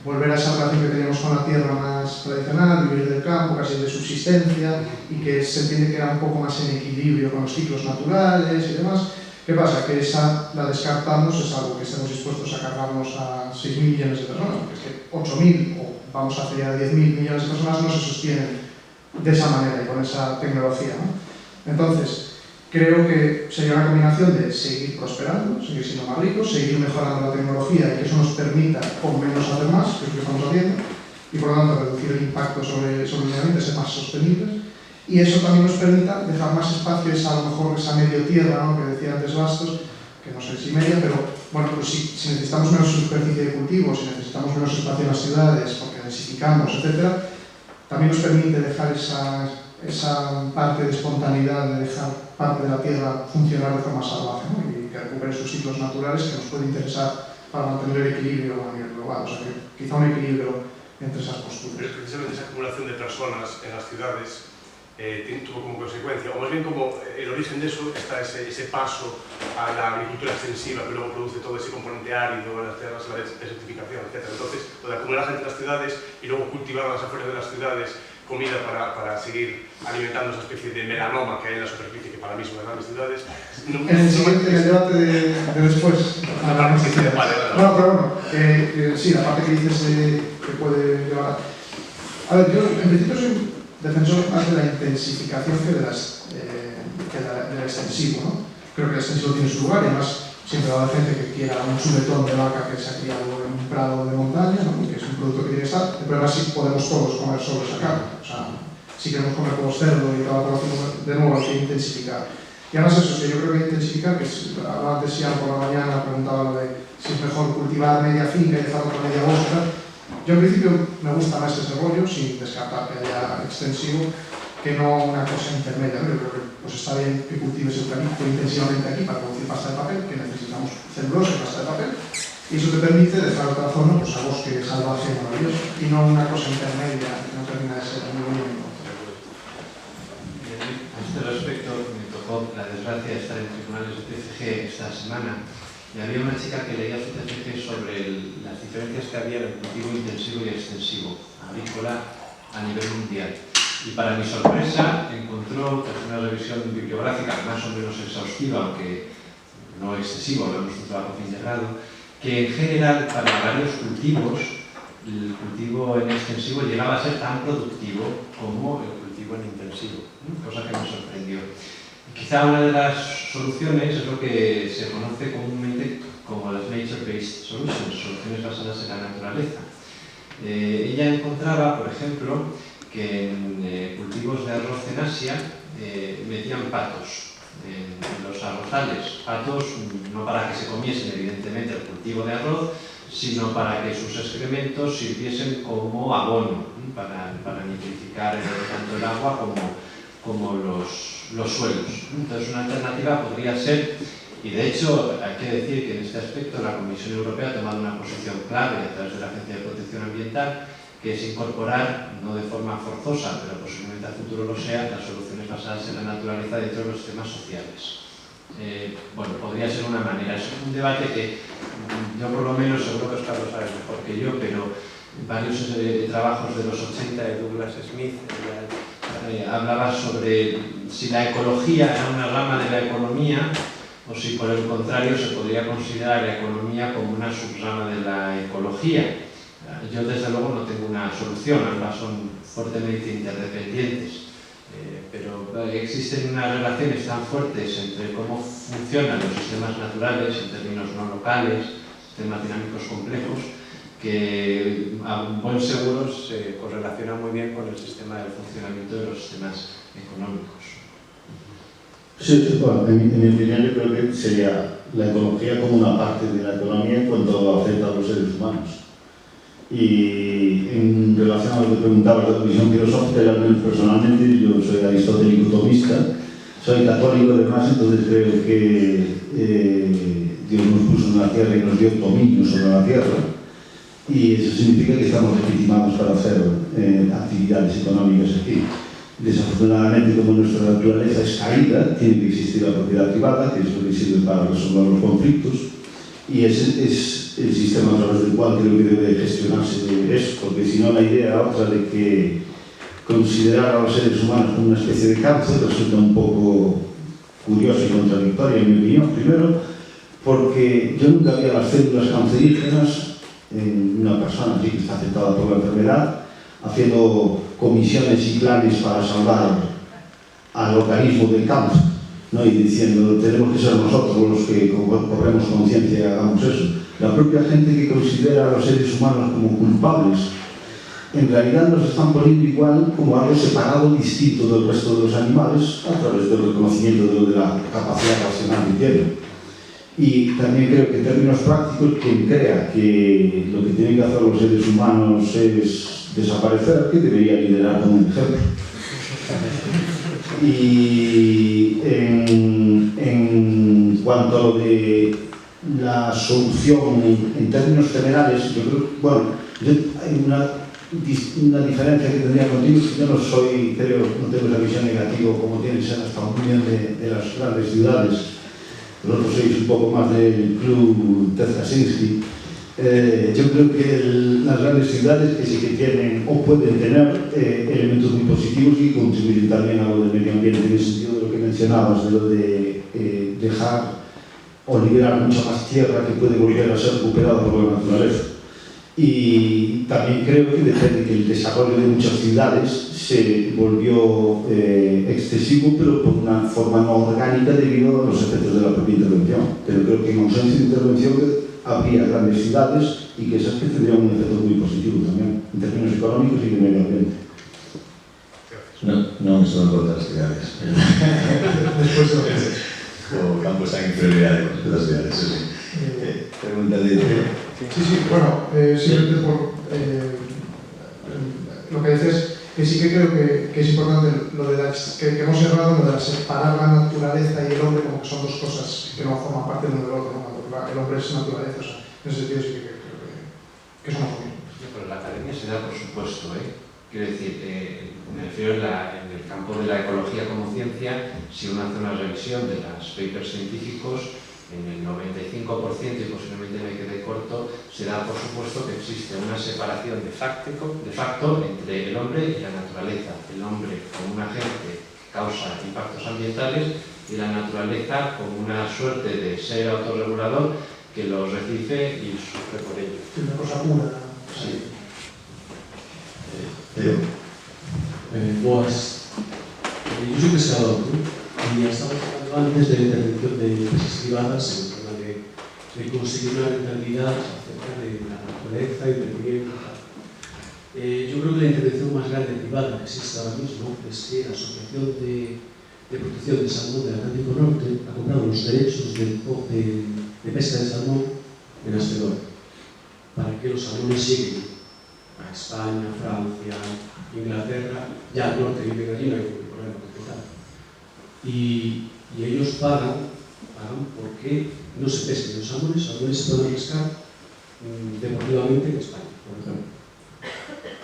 volver a esa relación que teníamos con la tierra más tradicional, vivir del campo, casi de subsistencia, y que se entiende que era un poco más en equilibrio con los ciclos naturales y demás. ¿Qué pasa? Que esa la descartamos, es algo que estemos dispuestos a cargarnos a 6.000 millones de personas, porque es que 8.000 o vamos hacia 10.000 millones de personas no se sostienen de esa manera y con esa tecnología, ¿no? Entonces, creo que sería una combinación de seguir prosperando, seguir siendo más ricos, seguir mejorando la tecnología y que eso nos permita con menos hacer más, que es lo que estamos haciendo, y por lo tanto reducir el impacto sobre el medio ambiente, ser más sostenibles. Y eso también nos permita dejar más espacio, a lo mejor esa medio tierra, ¿no? Que decía antes Bastos, que no sé si media, pero bueno, pues si necesitamos menos superficie de cultivo, si necesitamos menos espacio en las ciudades, porque densificamos, etc., también nos permite dejar esa parte de espontaneidad, de dejar parte de la tierra funcionar de forma salvaje, ¿no? Y que recupere sus ciclos naturales, que nos puede interesar para mantener el equilibrio a nivel global. O sea, que quizá un equilibrio entre esas posturas. Pero precisamente esa acumulación de personas en las ciudades tuvo como consecuencia, o más bien como el origen de eso está ese paso a la agricultura extensiva que luego produce todo ese componente árido en las tierras, la desertificación, etc. Entonces, lo de acumular gente en las ciudades y luego cultivar a las afueras de las ciudades comida para seguir alimentando esa especie de melanoma que hay en la superficie, que para mí son las grandes ciudades. En el siguiente, en el debate de después, hablamos de ciudades. Bueno, pero bueno, sí, la parte que dices que puede llevar a ver, yo en principio soy defensor más de la intensificación que del extensivo, ¿no? Creo que el extensivo tiene su lugar y además siempre va a haber gente que quiera un chuletón de vaca que se ha criado en un prado de montaña, ¿no? Que es un producto que tiene que estar. El problema es si podemos todos comer solo esa carne. O sea, si queremos comer como cerdo y toda la población, de nuevo hay que intensificar. Y además eso, que yo creo que hay que intensificar, que hablaba antes ya por la mañana, preguntaba lo de si es mejor cultivar media finca y dejar otra media bosca. Yo en principio me gusta más ese rollo, sin descartar que haya extensivo, que no una cosa intermedia, ¿no? Yo creo que pues está bien que cultives eucalipto intensivamente aquí para producir pasta de papel, que necesitamos celulosa y pasta de papel, y eso te permite dejar otra zona pues, a bosque salvaje maravilloso, y no una cosa intermedia que no termina de ser muy bonito. A este respecto, me tocó la desgracia de estar en tribunales de TFG esta semana, y había una chica que leía su TFG sobre las diferencias que había en el cultivo intensivo y extensivo, agrícola a nivel mundial. Y para mi sorpresa encontró una revisión bibliográfica más o menos exhaustiva, aunque no excesiva, hablamos de un trabajo fin de grado, que en general para varios cultivos, el cultivo en extensivo llegaba a ser tan productivo como el cultivo en intensivo, cosa que me sorprendió. Quizá una de las soluciones es lo que se conoce comúnmente como las nature-based solutions, soluciones basadas en la naturaleza. Ella encontraba, por ejemplo, que en cultivos de arroz en Asia metían patos en los arrozales. Patos no para que se comiesen evidentemente el cultivo de arroz, sino para que sus excrementos sirviesen como abono, para nitrificar tanto el agua como los suelos. Entonces una alternativa podría ser, y de hecho hay que decir que en este aspecto la Comisión Europea ha tomado una posición clave a través de la Agencia de Protección Ambiental, que es incorporar, no de forma forzosa, pero posiblemente a futuro lo sea, las soluciones basadas en la naturaleza dentro de los temas sociales. Bueno, podría ser una manera. Es un debate que yo por lo menos, seguro que Oscar lo sabe mejor que yo, pero varios trabajos de los 80 de Douglas Smith hablaba sobre si la ecología era una rama de la economía o si por el contrario se podría considerar la economía como una subrama de la ecología. Yo desde luego no tengo una solución, ambas son fuertemente interdependientes, pero existen unas relaciones tan fuertes entre cómo funcionan los sistemas naturales en términos no locales, sistemas dinámicos complejos, que a un buen seguro se correlaciona muy bien con el sistema de funcionamiento de los sistemas económicos. Sí, bueno, en mi opinión yo creo que sería la ecología como una parte de la economía en cuanto afecta a los seres humanos. Y en relación a lo que preguntabas de la visión filosófica, yo al menos personalmente, yo soy aristotélico tomista, soy católico además, entonces creo que Dios nos puso en la tierra y nos dio dominio sobre la tierra, y eso significa que estamos legitimados para hacer actividades económicas aquí. Desafortunadamente, como nuestra naturaleza es caída, tiene que existir la propiedad privada, que es lo que sirve para resolver los conflictos, y ese es el sistema a través del cual creo que debe gestionarse eso, porque si no la idea otra de que considerar a los seres humanos como una especie de cáncer resulta un poco curiosa y contradictoria en mi opinión. Primero, porque yo nunca vi las células cancerígenas en una persona así que está afectada por la enfermedad haciendo comisiones y planes para salvar al organismo del cáncer, ¿no? Y diciendo, tenemos que ser nosotros los que corremos conciencia y hagamos eso. La propia gente que considera a los seres humanos como culpables, en realidad nos están poniendo igual como algo separado, distinto del resto de los animales, a través del reconocimiento de la capacidad racional que tienen. Y también creo que en términos prácticos, quien crea que lo que tienen que hacer los seres humanos es desaparecer, que debería liderar como un ejemplo. Y en cuanto a lo de la solución en términos generales, yo creo, bueno, hay una diferencia que tendría contigo, que yo no soy, creo, no tengo esa visión negativa como tienes en esta opinión de las grandes ciudades. Vosotros sois un poco más del club Ted Kaczynski, Yo creo que las grandes ciudades que sí que tienen o pueden tener elementos muy positivos y contribuyen también a lo del medio ambiente, en el sentido de lo que mencionabas, de lo de dejar o liberar mucha más tierra que puede volver a ser recuperada por la naturaleza. Y también creo que depende que el desarrollo de muchas ciudades se volvió excesivo, pero por una forma no orgánica debido a los efectos de la propia intervención. Pero creo que en ausencia de intervención habría grandes ciudades y que esas que tendrían un efecto muy positivo también, en términos económicos y de medio ambiente. Non son todas as cidades. Despois do que O campo está en inferioridade con as cidades, sí. Pregunta de... Sí, bueno, simplemente por lo que dices, que sí que creo que es importante lo de que hemos cerrado, lo de separar la naturaleza y el hombre, como que son dos cosas que no forman parte de uno del otro, ¿no? El hombre es naturaleza, o sea, en ese sentido sí que creo que somos lo mismo. Pero la academia se da por supuesto, Quiero decir, me refiero en el campo de la ecología como ciencia, si uno hace una revisión de los papers científicos, en el 95%, y posiblemente me quede corto, se da por supuesto que existe una separación de facto entre el hombre y la naturaleza. El hombre como un agente que causa impactos ambientales y la naturaleza como una suerte de ser autorregulador que los recibe y sufre por ello. Una cosa pura. Sí. Boas. Yo soy pescador, ¿no? Y estamos hablando antes de la intervención de empresas privadas en el tema de conseguir una rentabilidad acerca de la naturaleza y del medio ambiente. Yo creo que la intervención más grande privada que existe ahora mismo es que la Asociación de Protección de Salmón del Atlántico Norte ha comprado los derechos de pesca de salmón en Asfedor para que los salmones lleguen a España, Francia, Inglaterra, ya al norte viven allí, no hay ningún problema con tal. Y ellos pagan porque no se pesquen los salmones se pueden pescar deportivamente en España, por ejemplo.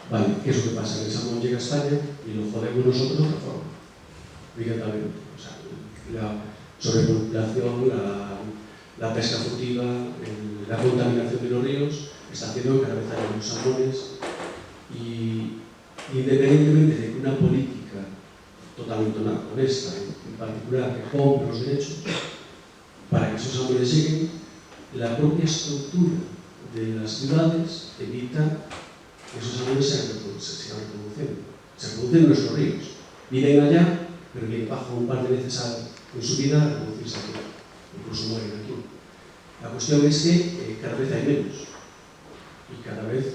Vale, ¿qué es lo que pasa? El salmón llega a España y lo jodemos nosotros de otra forma, directamente. O sea, la sobrepopulación, la pesca furtiva, la contaminación de los ríos está haciendo que cada vez haya menos salmones y independientemente de que una política totalmente honesta, en particular que compre los derechos para que esos salmones lleguen, la propia estructura de las ciudades evita que esos salmones se sigan reproduciendo. Se reproducen en nuestros ríos. Viven allá, pero vienen bajo un par de veces en su vida a reproducirse aquí. Incluso mueren aquí. La cuestión es que cada vez hay menos. Y cada vez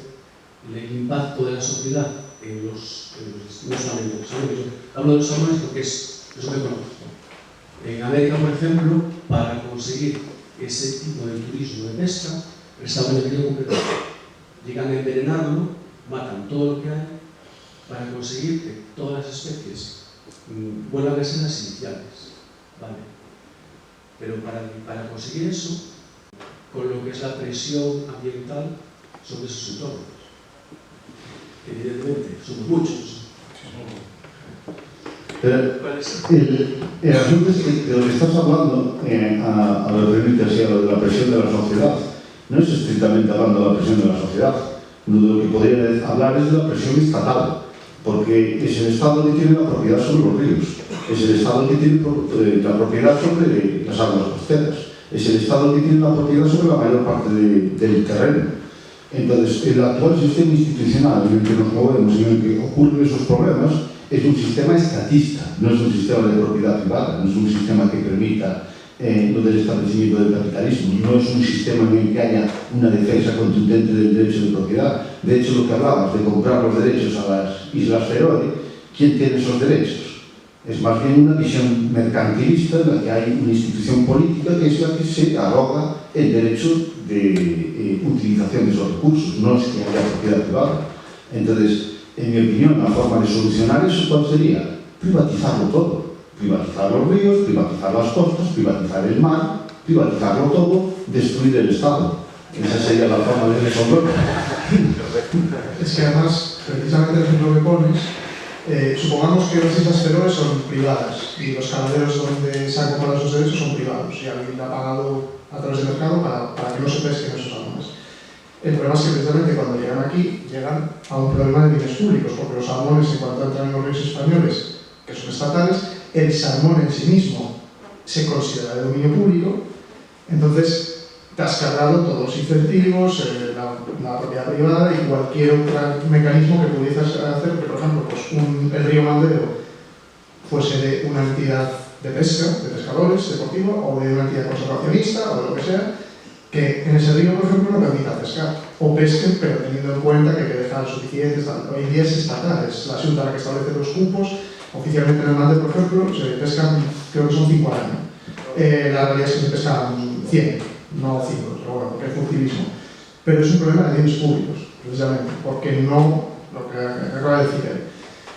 el impacto de la sociedad no solamente los salmones, hablo de los salmones porque es lo que conozco. En América, por ejemplo, para conseguir ese tipo de turismo de pesca, restauran el río completamente. Llegan a envenenarlo, matan todo lo que hay para conseguir que todas las especies vuelvan a ser las iniciales. ¿Vale? Pero para conseguir eso, con lo que es la presión ambiental sobre esos entornos. Evidentemente, somos muchos. Pero el asunto es que de lo que estás hablando, a lo referirte así a lo de la presión de la sociedad, no es estrictamente hablando de la presión de la sociedad. De lo que podría hablar es de la presión estatal, porque es el Estado que tiene la propiedad sobre los ríos, es el Estado que tiene la propiedad sobre las aguas costeras, es el Estado que tiene la propiedad sobre la mayor parte del terreno. Entonces, el actual sistema institucional en el que nos movemos y en el que ocurren esos problemas es un sistema estatista, no es un sistema de propiedad privada, no es un sistema que permita lo del establecimiento del capitalismo, no es un sistema en el que haya una defensa contundente del derecho de propiedad. De hecho, lo que hablabas de comprar los derechos a las Islas Feroe, ¿quién tiene esos derechos? Es más bien una visión mercantilista en la que hay una institución política que es la que se arroga el derecho de utilización de esos recursos, no es que haya propiedad privada. Entonces, en mi opinión, la forma de solucionar eso, ¿cuál sería? Privatizarlo todo. Privatizar los ríos, privatizar las costas, privatizar el mar, privatizarlo todo, destruir el Estado. Esa sería la forma de resolverlo. Es que además, precisamente el ejemplo que pones, supongamos que las Islas Feroe son privadas y los caladeros donde se han comprado esos derechos son privados y alguien ha pagado a través del mercado para que no se pesquen esos salmones. El problema es que precisamente cuando llegan aquí, llegan a un problema de bienes públicos, porque los salmones, en cuanto entran en los ríos españoles, que son estatales, el salmón en sí mismo se considera de dominio público, entonces te has cargado todos los incentivos, la propiedad privada y cualquier otro mecanismo que pudieras hacer, que por ejemplo pues el río Mandeo fuese de una entidad de pesca, de pescadores, deportiva, o de una entidad conservacionista, o de lo que sea, que en ese río, por ejemplo, no permita pescar, o pesquen, pero teniendo en cuenta que hay que dejar suficientes. Hoy en día es estatal, es la Junta la que establece los cupos. Oficialmente en el Mandeo, por ejemplo, se pescan, creo que son 5 al año. La realidad es que se pescan 100, no 5, pero bueno, porque es furtivismo. Pero es un problema de bienes públicos, precisamente, porque no, lo que acaba de decir él.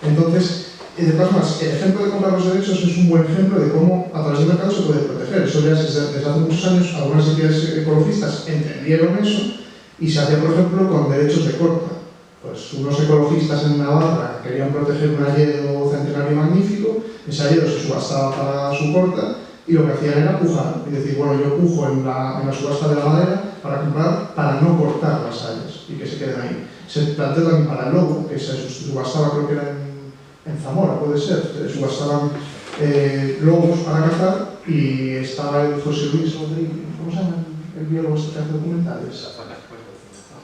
Entonces, de todas formas, el ejemplo de comprar los derechos es un buen ejemplo de cómo a través del mercado se puede proteger. Eso ya desde hace muchos años algunas entidades ecologistas entendieron eso y se hacía, por ejemplo, con derechos de corta. Pues unos ecologistas en Navarra querían proteger un hayedo centenario magnífico, ese hayedo se subastaba para su corta y lo que hacían era pujar y decir, bueno, yo pujo en la subasta de la madera para comprar, para no cortar las hayas y que se queden ahí. Se planteó también para el lobo, que se subastaba, creo que era en Zamora, puede ser, subastaban lobos para cazar y estaba el José Luis Rodríguez, ¿cómo se llama el biólogo este que hace documentales?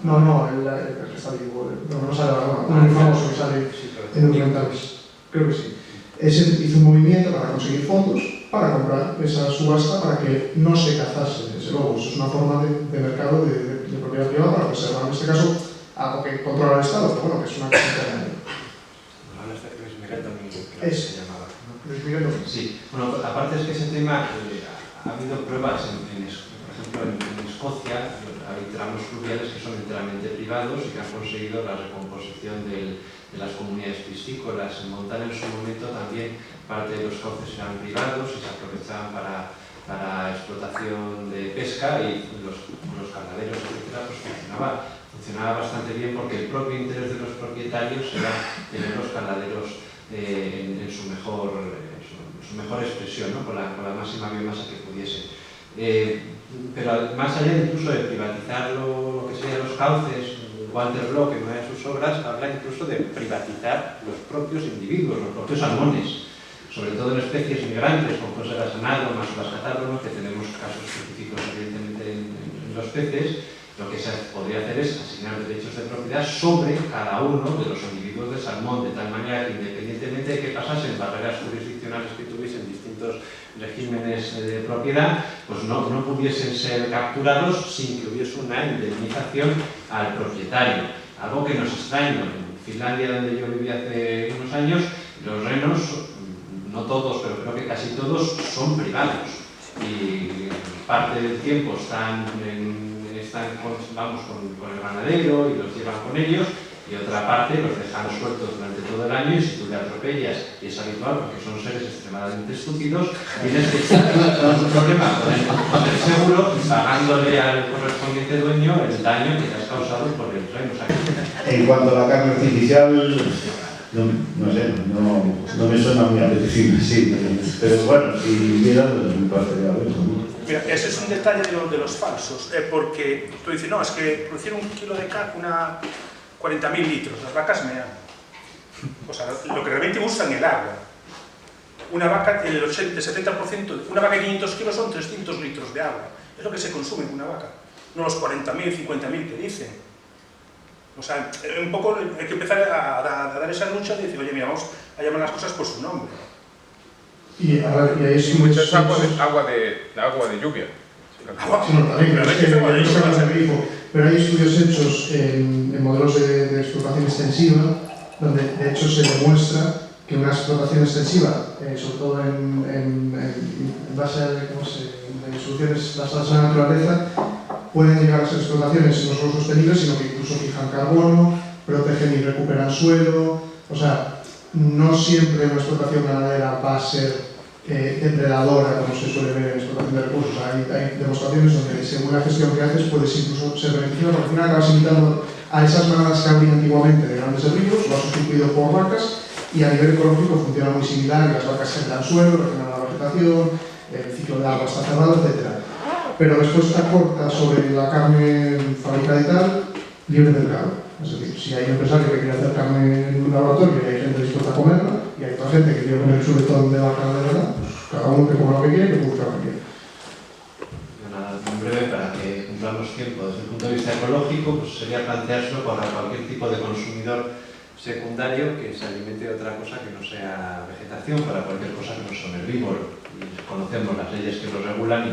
No, el que está vivo, no sale ahora, un famoso que sale en documentales, creo que sí. Ese hizo un movimiento para conseguir fondos para comprar esa subasta para que no se cazase ese lobo. Eso es una forma de mercado de propiedad privada para preservar, en este caso, algo que controla el Estado, pero bueno, que es una cosa intermedia. Luis Miguel. Sí, bueno, aparte es que ese tema, ha habido pruebas, por ejemplo, en Escocia, hay tramos fluviales que son enteramente privados y que han conseguido la recomposición de las comunidades piscícolas. En Montana en su momento también parte de los cauces eran privados y se aprovechaban para explotación de pesca y los canaderos, etcétera, pues funcionaba bastante bien porque el propio interés de los propietarios era tener los canaderos en su mejor expresión, ¿no? con la máxima biomasa que pudiese. Pero más allá incluso de privatizar lo que serían los cauces, Walter Block en una de sus obras habla incluso de privatizar los propios individuos, los propios salmones, sobre todo en especies migrantes como pueden ser las análogas o las catálogas, que tenemos casos específicos evidentemente en los peces. Lo que se podría hacer es asignar derechos de propiedad sobre cada uno de los individuos de salmón, de tal manera que independientemente de que pasasen barreras jurisdiccionales que tuviesen distintos regímenes de propiedad, pues no pudiesen ser capturados sin que hubiese una indemnización al propietario. Algo que nos extraña. En Finlandia, donde yo viví hace unos años, los renos, no todos, pero creo que casi todos, son privados. Y parte del tiempo están con el ganadero y los llevan con ellos, y otra parte los dejan sueltos durante todo el año y si tú le atropellas, y es habitual porque son seres extremadamente estúpidos, tienes que estar con un problema con el seguro pagándole al correspondiente dueño el daño que te has causado por el reno. En cuanto a la carne artificial, no sé, no me suena muy apetecible, sí, pero bueno, si viera, me parecería eso. Mira, ese es un detalle de los falsos, porque tú dices, no, es que producir un kilo de caca, 40.000 litros, las vacas mean. O sea, lo que realmente usan el agua. Una vaca, el 70%, una vaca de 500 kilos son 300 litros de agua. Es lo que se consume en una vaca, no los 40.000, 50.000 que dicen. O sea, un poco hay que empezar a dar esa lucha de decir, oye, mira, vamos a llamar las cosas por su nombre. Y ahí es muchas agua de lluvia. Pero hay estudios hechos en modelos de explotación extensiva donde de hecho se demuestra que una explotación extensiva, sobre todo en base a soluciones basadas en la naturaleza, pueden llegar a ser explotaciones no solo sostenibles, sino que incluso fijan carbono, protegen y recuperan suelo. O sea, no siempre una explotación ganadera va a ser depredadora, como se suele ver en explotación de recursos. Hay demostraciones donde, según la gestión que haces, puedes incluso ser beneficioso, porque al final acabas imitando a esas manadas que había antiguamente de grandes herbívoros, lo has sustituido por vacas, y a nivel ecológico funciona muy similar, y las vacas generan suelo, regeneran la vegetación, el ciclo de agua está cerrado, etc. pero después acorta sobre la carne fabricada y tal, libre de mercado. Es decir, si hay un empresario que quiere hacer carne en un laboratorio y hay gente dispuesta a comerla, y hay otra gente que quiere comer el chuletón de vaca de verdad, pues cada uno que coma lo que quiere, que busca lo que quiere. Nada, en breve, para que cumplamos tiempo desde el punto de vista ecológico, pues sería planteárselo para cualquier tipo de consumidor secundario que se alimente de otra cosa que no sea vegetación, para cualquier cosa que no sea herbívoro. Y conocemos las leyes que lo regulan y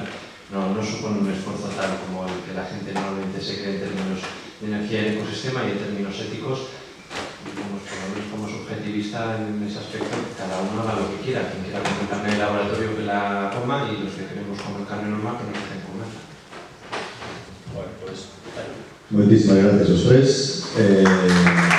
no supone un esfuerzo tal como el que la gente normalmente se cree en términos de energía y ecosistema, y en términos éticos, digamos, por lo menos como subjetivista en ese aspecto, que cada uno haga lo que quiera. Quien quiera comer carne de laboratorio que la coma, y los que queremos comer carne normal que nos dejen comer. Bueno, pues... Muchísimas gracias a los tres.